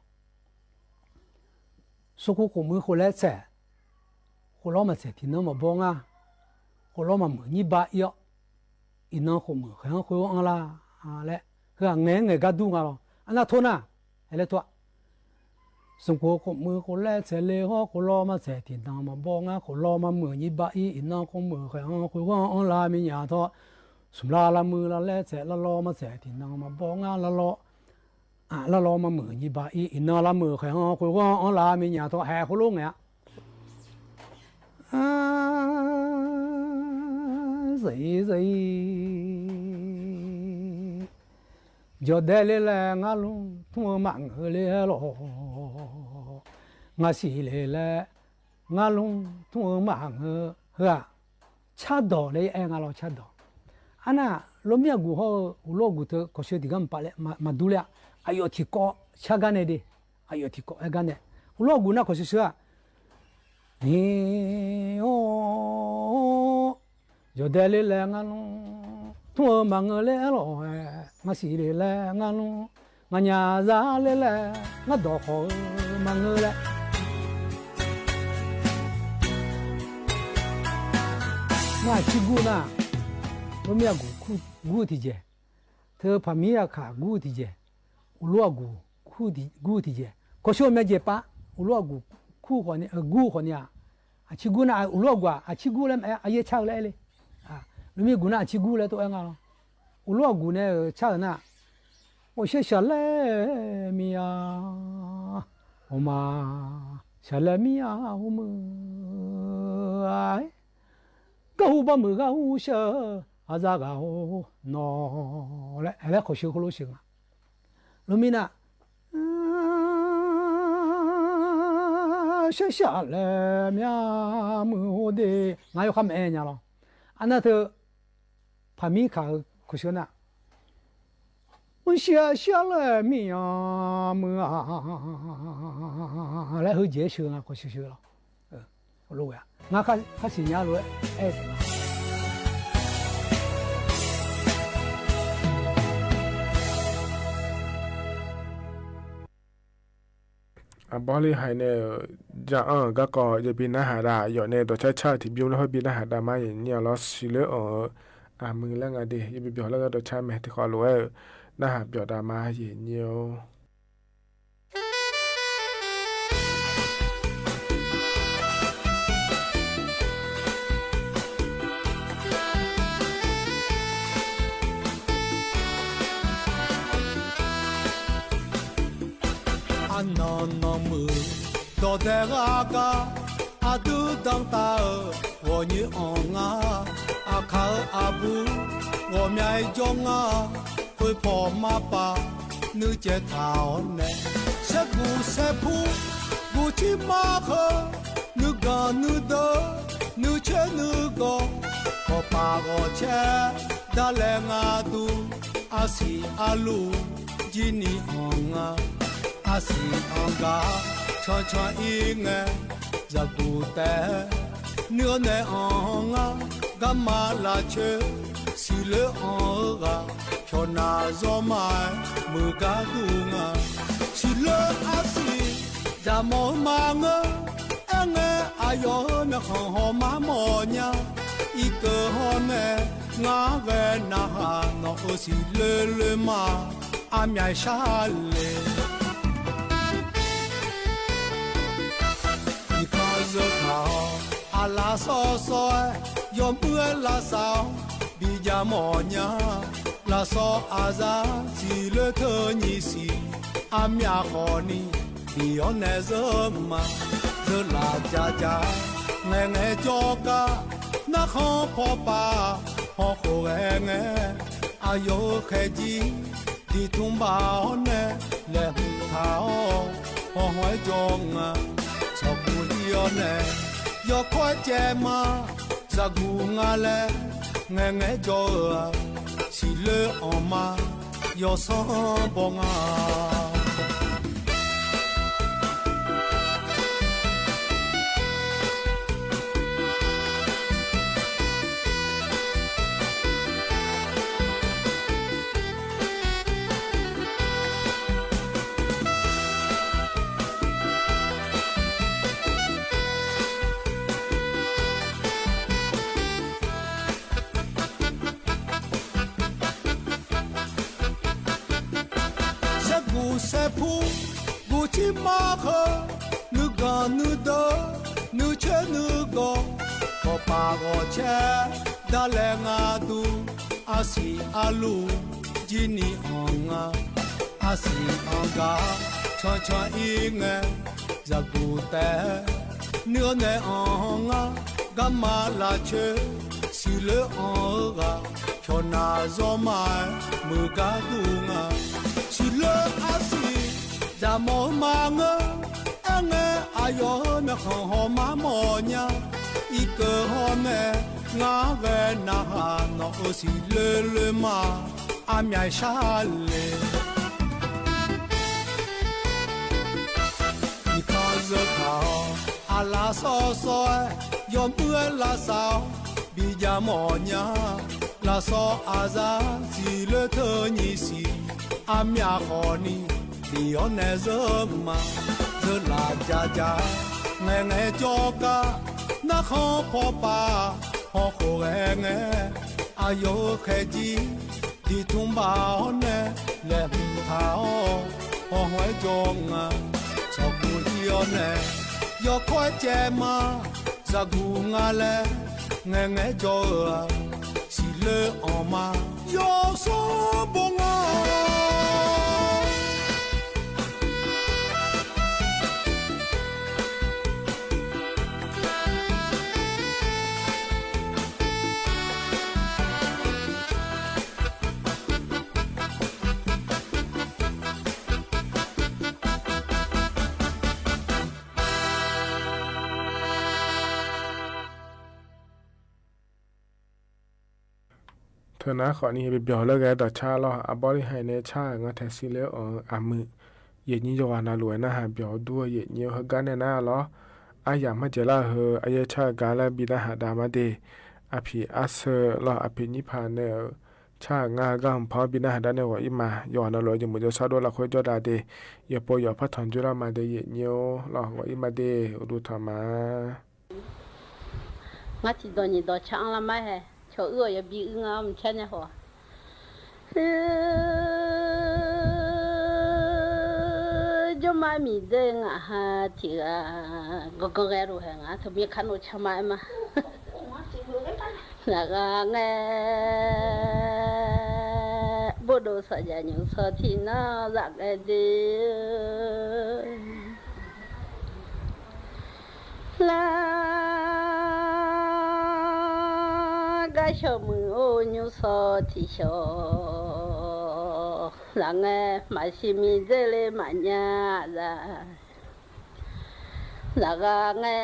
số của mình khổ lẽ sẽ khổ lo mà sẽ thì nó mà bông à khổ lo mà mở như ba yếu in nó khổ mở kháng khổ ăn la lẽ cái nghe nghe cái đúng à lo anh là thôn à lẽ thua sống của mình khổ lẽ sẽ lẽ ho khổ lo mà sẽ thì nó mà bông à khổ lo mà mở như ba yếu in nó không mở kháng khổ ăn la mình nhà thôi sum laมือละแลแสละลอมาแสที่นางมาบ่งาละลอละลอมามือยี่บาอีอินละมือใครฮอคุยว่าอลามีหยาตัวแห่คุลุงเนี่ยสิจอเดเลละงาลุทุมมังเลลองาสีเลละงาลุทุมมังเฮะชาดอเลยเองาลอชาดออันน่ะลมยากูเขาลูกกูเถอะก็เชื่อดีกันไปเลยมาดูเลยอายุที่ก็ชากันเนี่ยอายุที่ก็กันเนี่ยลูกกูน่ะก็เชื่อนี่โอ้จะเดลิแรงงั้นทั่วมังเลยหรอมาสีเลยแรงงั้นมาหยาซาเลยแหละมาดอกเขามังเลยมาชิกูน่ะ我们要古体节，他เธอพามีอาขากูที่เจอุลัวกูที่เจก็ช่วยแม่เจปะอุลัวกูคนนี้กูคนนี้อาชิกูน่ะอุลัวกูอาชิกูแล้วอาเยชาเลยเลยแล้วมีกูน่ะอาชิกูแล้วตัวเองอ่ะอุลัวกูเนี่ยชาน่ะ我是小来米呀，我妈小来米呀，我们哎，高把么高些，啊咋高喏来，来可惜可罗行啊，农民呐，是小来米呀么的，俺有看没人家了，俺那头怕米卡可惜呢。我写下了命么来后结束啊，可惜了，我录呀，我看新年录，哎，บอลีไฮเนี่ยจะก็จะบินอาหารอยู่ในตัวชาติที่บิวแล้วบินอาหารมาอย่างนี้แล้วสิเลมึงแล้วไงดิยังบิวแล้วก็ตัวชาติแม่ที่ขอรู้น่าหาเบียดามาเย็นเยียวอันนอนมือตัวเด็กอาดูดังตาวันนี้องอาเขาอาบู我们中会破马巴，你这头呢？是古是铺，古去马河，你干你的，你吃你个，我把我吃，打来阿杜，阿西阿鲁，今年阿西昂嘎，串串一眼，这古代，你那昂干嘛拉去？si le ora chona zomai muga dunga si le asi jamo manga enge ayo me ho ma monya ike hone nga ge na no si le ma amya shale because ala so so yom la sao bi ja mo nya la so aza si le te ni si amya ho ni bi on ne zoma de la ja ja nge jo ka na kho pho pa ho ho nge ayo khe ji di thum ba ne le tha ho hoi jong cho ku yo ne yo kho che ma za gu nga le nghe cho si le en ma yo son bon sẽ phu gu chi ma khơ nữ ga nữ đơ nữ che nữ go có pa go che da le nga du asi alu jini onga asi anga cha cha inge za gu te nửa ne onga gamma la che si le onga chona zo mai mu ga du nga si le asi da mo ma ngơ enge ayo me ho ma mo nya i ke ho me nga ve na ha no si le ma a mya sha le because ka ala so so yo pu la sao bi ja mo nya la so aza si le te ni si a mya ho ni bi on ne zoma de la ja ja nghe cho ca na kho pho pa ho ho nghe ayo khe ji đi thung bao nè lẹ mình tháo hoa hoài trông à cho vui yêu nè yo khoe che mà ra gu ngà lẹ nghe nghe cho à si lệ mà yo so bông àเธอนะขอนี่ไปเบียวแล้วแกต่อชาล้ออาบอลิให้ในชางาแทสิเลออามือเย็นนี้จวานาหลวยนะหาเบียวด้วยเย็นเยียวฮกันเนี่ยนะล้ออาอยากมาเจล่าเฮออายชากาลบิดาหาดามาเดอภิอาเซล้ออภินิพานเนี่ยชางากำพอบิดาหาดาเนี่ยว่าอิมายอนาหลวยจมูกจะซาโดละค่อยจอดาเดอย่าปอยพัดถอนจุรามาเดเย็นเยียวล้อว่าอิมาเดอุดุธรรมาngắt chỉ đồ nhị đồ chẳng làm mấy hè chỗ ưa ya bị ngâm chân nhà họ cho mai mì đây ngã ha thì có cái rồi hàng á thôi biết khăn nó chăm mai mà là nghe bộ đồ sợ giờ những sợ thì nó dạng cái đi cái sầu mưa ô nhiêu sò thì sò là nghe mà xin mi dễ lên mà nhà là nghe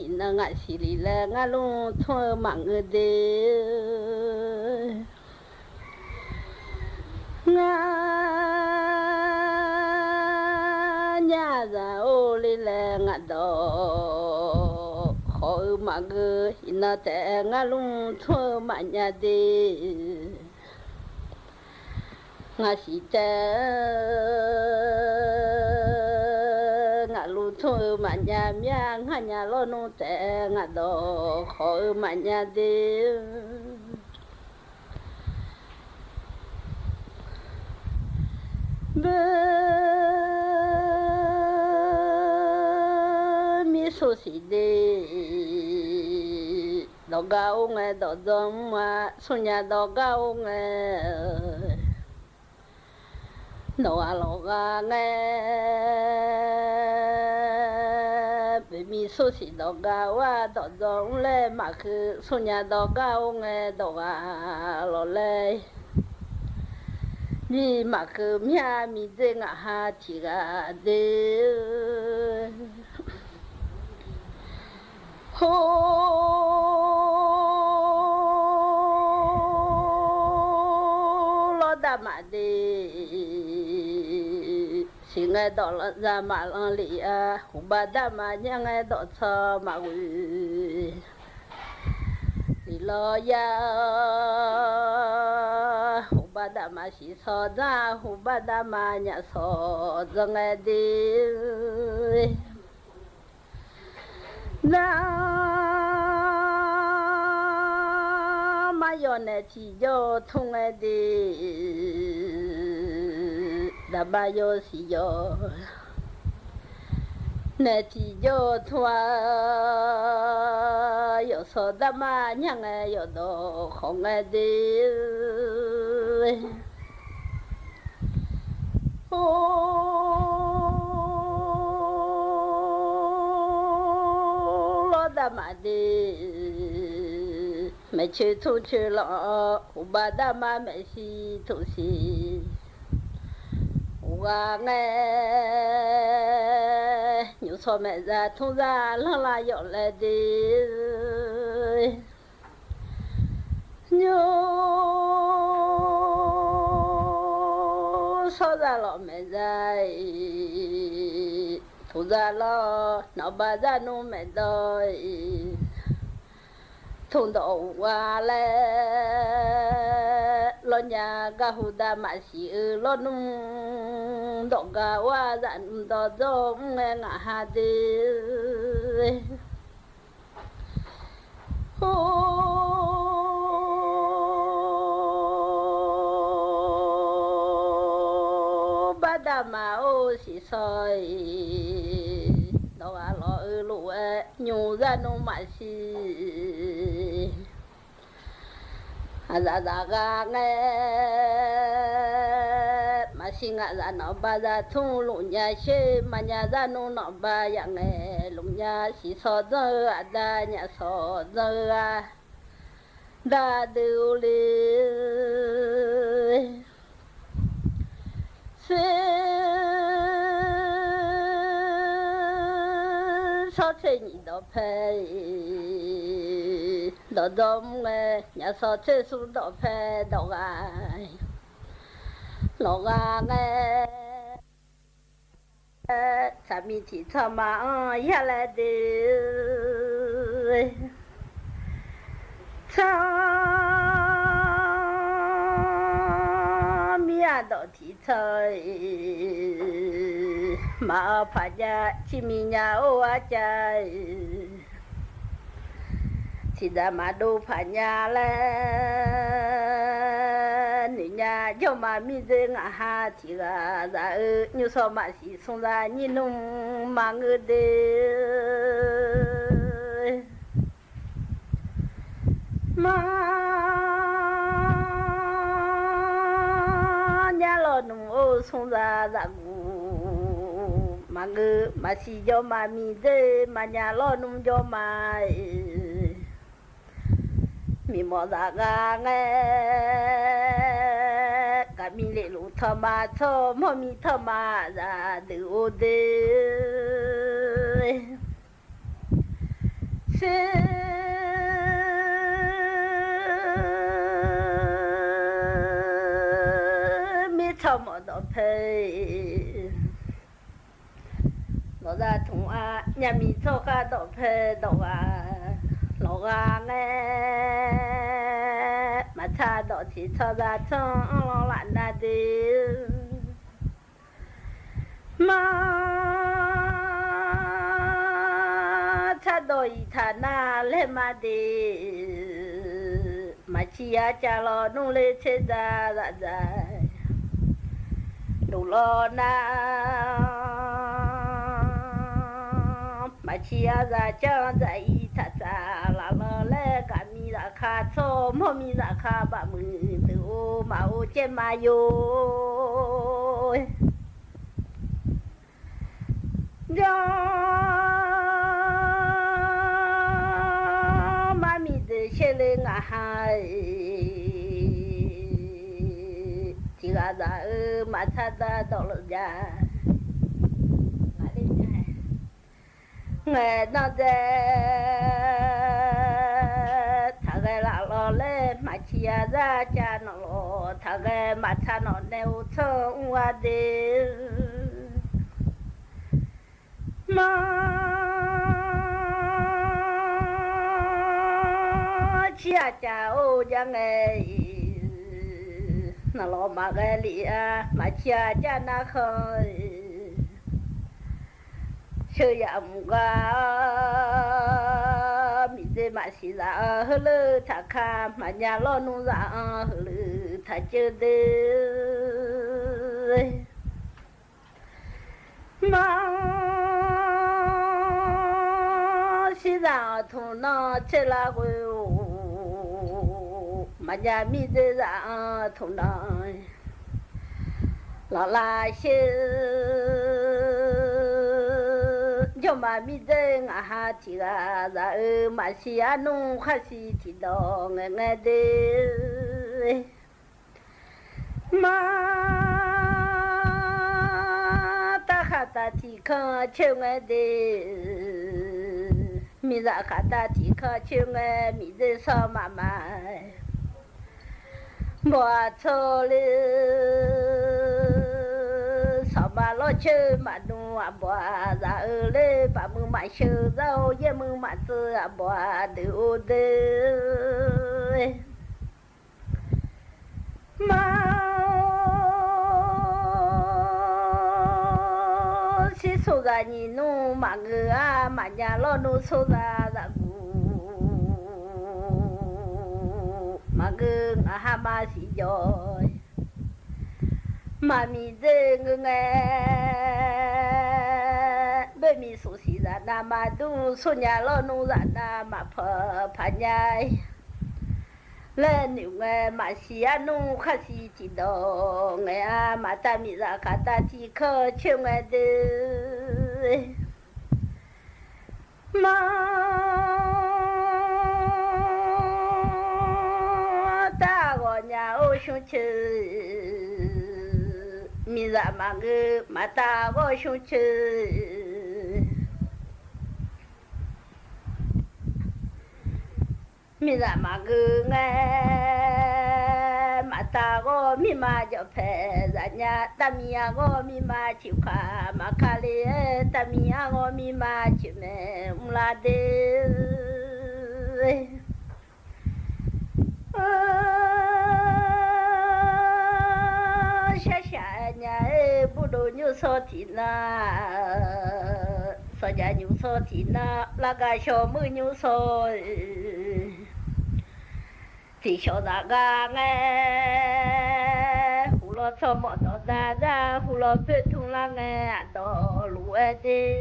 nó ngã xì lì là ngã luôn thôi mà người đi nhà ra ô lì là ngã đó khỏi mà người nó té ngã luôn thôi mà nhà đi ngã xí té ngã luôn thôi mà nhà mía ngã nhà lo nô té ngã đó khỏi mà nhà đi mi số xí đi đó gạo nghe đó giống mà số nhà đó gạo nghe nó à nghe vì mi số xí đó gạo à đó giống lên mà cứ số nhà đó gạo nghe đó à lo lên ni mà cứ mía mi dễ ngã ha thì gà đê ho lo đam mà đê xin nghe đó là ra mà lo lì à hùng ba đam mà nhang nghe đó cho mà quỳ lo ya ba da ma si so da hu ba da ma nya so zong a di na ma yo ne chi yo thong a di da ba yo si yo nè chỉ cho thoa yo so da ma nhang a yo do không a đi lo da ma đi mẹ chơi thu chơi lo ba da ma mẹ si thu si và nghe nhiều số mẹ già thu ra lo la dọn lại đi nhiều số ra lo mẹ già thu ra lo nó bà ra nu mẹ đôi thôn đầu qua lẽ lo nhà ga hu da mà xí lo nung độ ga qua dặn đó giống nghe ngã hà đi xì soi đó là lo lũ nhung ra nông mà xì ra ga nghe mà xì ngã ra nó ba ra thung lũ nhà xê mà nhà ra nông nó ba yang nghe lũ nhà xì so giờ đã nhà so giờ đã đều lên sao chơi nhị đó phải đó đông nghe nhà sao chơi xuống đó phải đó ai lo nghe cha mi chỉ cho mà ya lại đi cha đó thì thôi mà phải ra chỉ mình nhà ô chạy chỉ đã mà đâu phải nhà lên nhà cho mà mình dễ ngã ha thì là ra như sao mà chỉ xong ra như nông mà người đây mà nhà lo nung ô xong ra ra mà ngư mà chỉ cho mà mi dê mà nhà lo nung cho mà mi mò ra ga nghe cả mi lệ lũ thơ mà cho mò mi thơ mà ra từ ô đê thầm ở đó phê nó ra thùng nhà mình cho cả đó phê đó nó ra nghe mà cha đó chỉ cho ra cho nó lại ra đi mà cha đôi thà na lên mà đi mà chỉ cha lo nung lên chế ra ra đủ lo na mà chia ra cho dạy thật ra là lo lẽ cả mi ra khá cho mò mi ra khá bà mừng từ ô mà ô trên mà yo do mà mi de xe lên ngã hai ra ra mà cha ta đó là già nghe nó để thằng cái là lo lên mà chia ra cha nó lo thằng cái mà cha nó nêu cho qua đi mà chia cha ô giang ấy nó lo mà cái lìa mà chia cha nó khơi chơi ẩm qua mình dễ mà xí ra hơi lơ thà kha mà nhà lo nung ra hơi lơ thà chơi đê mà xí ra thùng nó chơi là quên mà nhà mi dễ ra thùng nó là xí cho mà mi dễ ngã ha thì ra ra mà xí nung khá xí thì đó nghe nghe đê mà ta khá ta thì khá chêu nghe đê mi ra khá ta thì khá chêu nghe mi dễ sao mà bỏ cho sao mà lo chơi mà nu bỏ ra lê bà mừng mà chơi rau ye mừng mà chơi bỏ đều đê mà si số ra nhỉ nu mà người mà nhà lo nu số ra ra mà người ha ma si rồi 妈咪这个哎，贝米苏西人那嘛都说伢老农人那嘛怕伢，来牛哎嘛西啊农还是知道哎啊嘛大米ra卡大几颗穷哎的，妈大我伢我想去。mi ra mà ngư mà ta có xuống chơi mi ra mà ngư nghe mà ta có mi mà cho phê ra nhà ta mi có mi mà chịu khá mà khá lê ta mi có mi mà chịu mẹ la đê nhà bố đồ như so thì na so nhà như so thì na là cái số mưa như so thì số là cái nghe hú lo so mọi đó ra hú lo phê thùng là nghe đó lúa đi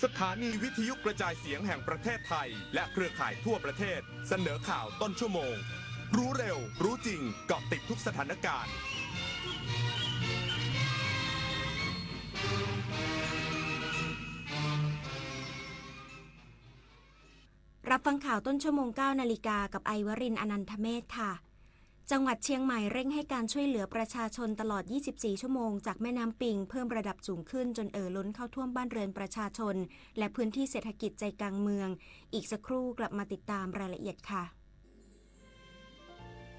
สถานีวิทยุกระจายเสียงแห่งประเทศไทยและเครือข่ายทั่วประเทศเสนอข่าวต้นชั่วโมงรู้เร็วรู้จริงเกาะติดทุกสถานการณ์รับฟังข่าวต้นชั่วโมง 9 นาฬิกากับไอวรินทร์อนันทเมธค่ะจังหวัดเชียงใหม่เร่งให้การช่วยเหลือประชาชนตลอด 24 ชั่วโมงจากแม่น้ำปิงเพิ่มระดับสูงขึ้นจนล้นเข้าท่วมบ้านเรือนประชาชนและพื้นที่เศรษฐกิจใจกลางเมืองอีกสักครู่กลับมาติดตามรายละเอียดค่ะ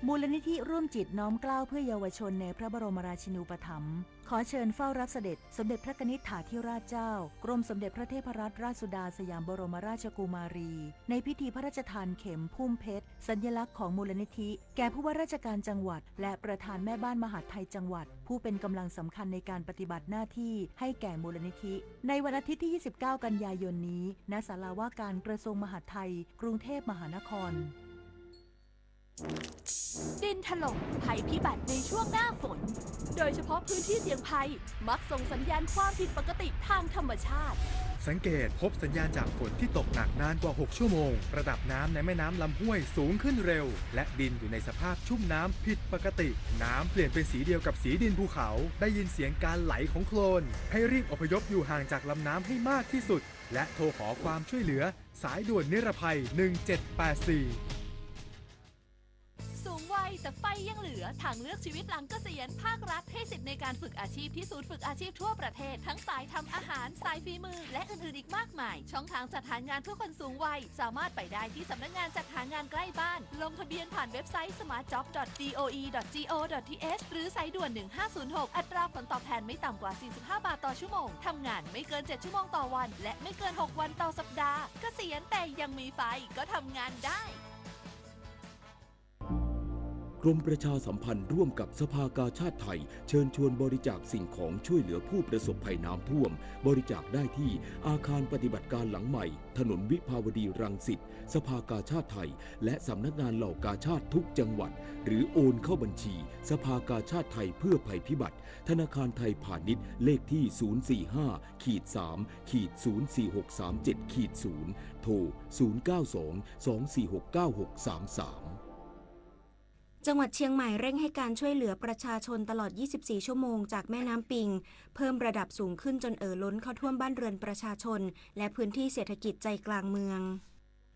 มูลนิธิร่วมจิตน้อมเกล้าเพื่อเยาวชนในพระบรมราชินูปถัมภ์ขอเชิญเฝ้ารับเสด็จสมเด็จพระนิธิถาธิราชเจ้ากรมสมเด็จพระเทพรัตนราชสุดาสยามบรมราชกุมารีในพิธีพระราชทานเข็มพุ่มเพชรสัญลักษณ์ของมูลนิธิแก่ผู้ว่าราชการจังหวัดและประธานแม่บ้านมหาดไทยจังหวัดผู้เป็นกำลังสำคัญในการปฏิบัติหน้าที่ให้แก่มูลนิธิในวันอาทิตย์ที่ 29 กันยายนนี้ณศาลาว่าการกระทรวงมหาดไทยกรุงเทพมหานครดินถล่มภัยพิบัติในช่วงหน้าฝนโดยเฉพาะพื้นที่เสี่ยงภัยมักส่งสัญญาณความผิดปกติทางธรรมชาติสังเกตพบสัญญาณจากฝนที่ตกหนักนานกว่า 6 ชั่วโมงระดับน้ำในแม่น้ำลำห้วยสูงขึ้นเร็วและดินอยู่ในสภาพชุ่มน้ำผิดปกติน้ำเปลี่ยนเป็นสีเดียวกับสีดินภูเขาได้ยินเสียงการไหลของโคลนให้รีบอพยพอยู่ห่างจากลำน้ำให้มากที่สุดและโทรขอความช่วยเหลือสายด่วนนิรภัย 1784สูงวัยแต่ไฟยังเหลือทางเลือกชีวิตหลังเกษียณภาครัฐให้สิทธิ์ในการฝึกอาชีพที่ศูนย์ฝึกอาชีพทั่วประเทศทั้งสายทำอาหารสายฝีมือและอื่นๆอีกมากมายช่องทางจัดหางานเพื่อคนสูงวัยสามารถไปได้ที่สำนักงานจัดหางานใกล้บ้านลงทะเบียนผ่านเว็บไซต์ smartjob.doe.go.th หรือสายด่วน1506อัตราผลตอบแทนไม่ต่ำกว่า45 บาทต่อชั่วโมงทำงานไม่เกิน7ชั่วโมงต่อวันและไม่เกิน6วันต่อสัปดาห์เกษียณแต่ยังมีไฟก็ทำงานได้กรมประชาสัมพันธ์ร่วมกับสภากาชาดไทยเชิญชวนบริจาคสิ่งของช่วยเหลือผู้ประสบภัยน้ำท่วมบริจาคได้ที่อาคารปฏิบัติการหลังใหม่ถนนวิภาวดีรังสิตสภากาชาดไทยและสำนักงานเหล่ากาชาดทุกจังหวัดหรือโอนเข้าบัญชีสภากาชาดไทยเพื่อภัยพิบัติธนาคารไทยพาณิชย์เลขที่ 045-3-04637-0 โทร 092-246-9633จังหวัดเชียงใหม่เร่งให้การช่วยเหลือประชาชนตลอด 24 ชั่วโมงจากแม่น้ำปิงเพิ่มระดับสูงขึ้นจนล้นเข้าท่วมบ้านเรือนประชาชนและพื้นที่เศรษฐกิจใจกลางเมือง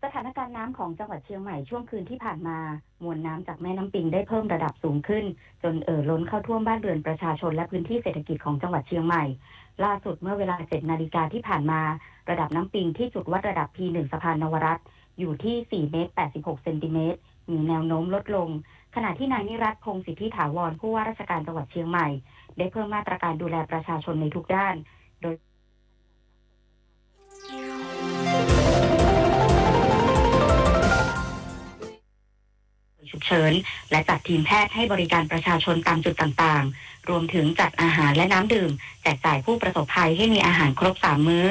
สถานการณ์น้ำของจังหวัดเชียงใหม่ช่วงคืนที่ผ่านมามวลน้ำจากแม่น้ำปิงได้เพิ่มระดับสูงขึ้นจนล้นเข้าท่วมบ้านเรือนประชาชนและพื้นที่เศรษฐกิจของจังหวัดเชียงใหม่ล่าสุดเมื่อเวลา 7 นาฬิกาที่ผ่านมาระดับน้ำปิงที่จุดวัดระดับ P1 สะพานนวรัตน์อยู่ที่4 เมตร 86 เซนติเมตรมีแนวโน้มลดลงขณะที่นายนิรัตน์พงศ์สิทธิถาวรผู้ว่าราชการจังหวัดเชียงใหม่ได้เพิ่มมาตรการดูแลประชาชนในทุกด้านโดย ฉุกเฉินและจัดทีมแพทย์ให้บริการประชาชนตามจุดต่างๆรวมถึงจัดอาหารและน้ำดื่มแจกจ่ายผู้ประสบภัยให้มีอาหารครบ3 มื้อ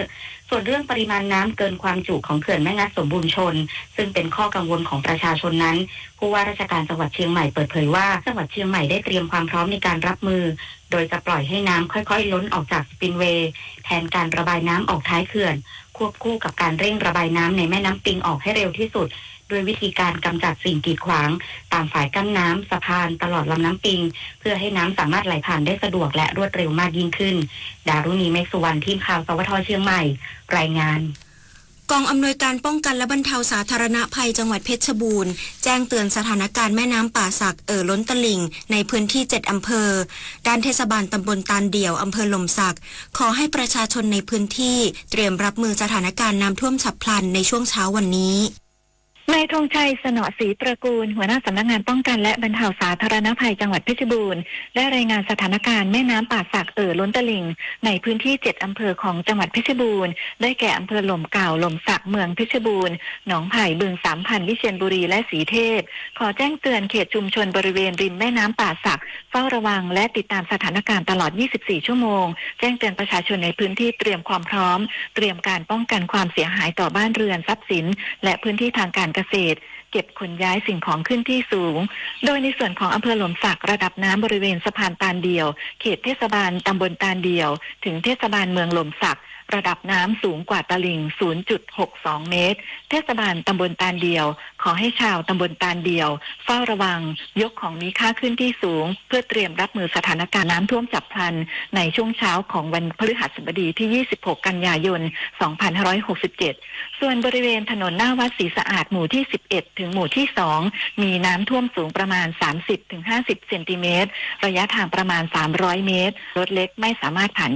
ส่วนเรื่องปริมาณน้ำเกินความจุของเขื่อนแม่งัดสมบูรณ์ชนซึ่งเป็นข้อกังวลของประชาชนนั้นผู้ว่าราชการจังหวัดเชียงใหม่เปิดเผยว่าจังหวัดเชียงใหม่ได้เตรียมความพร้อมในการรับมือโดยจะปล่อยให้น้ำค่อยๆล้นออกจากสปินเวย์แทนการระบายน้ำออกท้ายเขื่อนควบคู่กับการเร่งระบายน้ำในแม่น้ำปิงออกให้เร็วที่สุดด้วยวิธีการกำจัดสิ่งกีดขวางตามฝายกั้นน้ำสะพานตลอดลำน้ำปิงเพื่อให้น้ำสามารถไหลผ่านได้สะดวกและรวดเร็วมากยิ่งขึ้นดารุณีเมฆสุวรรณทีมข่าวสวทเชียงใหม่รายงานกองอำนวยการป้องกันและบรรเทาสาธารณภัยจังหวัดเพชรบูรณ์แจ้งเตือนสถานการณ์แม่น้ำป่าสักล้นตลิ่งในพื้นที่7 อำเภอด้านเทศบาลตำบลตาลเดี่ยวอำเภอหล่มสักขอให้ประชาชนในพื้นที่เตรียมรับมือสถานการณ์น้ำท่วมฉับพลันในช่วงเช้าวันนี้นายธงชัย สนอศรีตระกูลหัวหน้าสำนักงานป้องกันและบรรเทาสาธารณภัยจังหวัดเพชรบูรณ์ได้รายงานสถานการณ์แม่น้ำป่าสักล้นตลิ่งในพื้นที่7 อำเภอของจังหวัดเพชรบูรณ์ได้แก่อำเภอหล่มเก่าหล่มสักเมืองเพชรบูรณ์หนองไผ่บึง3,000วิเชียรบุรีและศรีเทพขอแจ้งเตือนเขตชุมชนบริเวณริมแม่น้ำป่าสักเฝ้าระวังและติดตามสถานการณ์ตลอด24 ชั่วโมงแจ้งเตือนประชาชนในพื้นที่เตรียมความพร้อมเตรียมการป้องกันความเสียหายต่อบ้านเรือนทรัพย์สินและพื้นที่ทางการเกษตรเก็บขนย้ายสิ่งของขึ้นที่สูงโดยในส่วนของอำเภอหล่มสักระดับน้ำบริเวณสะพานตาลเดี่ยวเขตเทศบาลตำบลตาลเดี่ยวถึงเทศบาลเมืองหล่มสักระดับน้ำสูงกว่าตลิ่ง 0.62 เมตรเทศบาลตำบลตาลเดี่ยวขอให้ชาวตำบลตาลเดี่ยวเฝ้าระวังยกของมีค่าขึ้นที่สูงเพื่อเตรียมรับมือสถานการณ์น้ำท่วมฉับพลันในช่วงเช้าของวันพฤหัสบดีที่26 กันยายน 2567ส่วนบริเวณถนนหน้าวัดศรีสะอาดหมู่ที่11ถึงหมู่ที่2มีน้ำท่วมสูงประมาณ 30-50 เซนติเมตรระยะทางประมาณ300 เมตรรถเล็กไม่สามารถผ่าน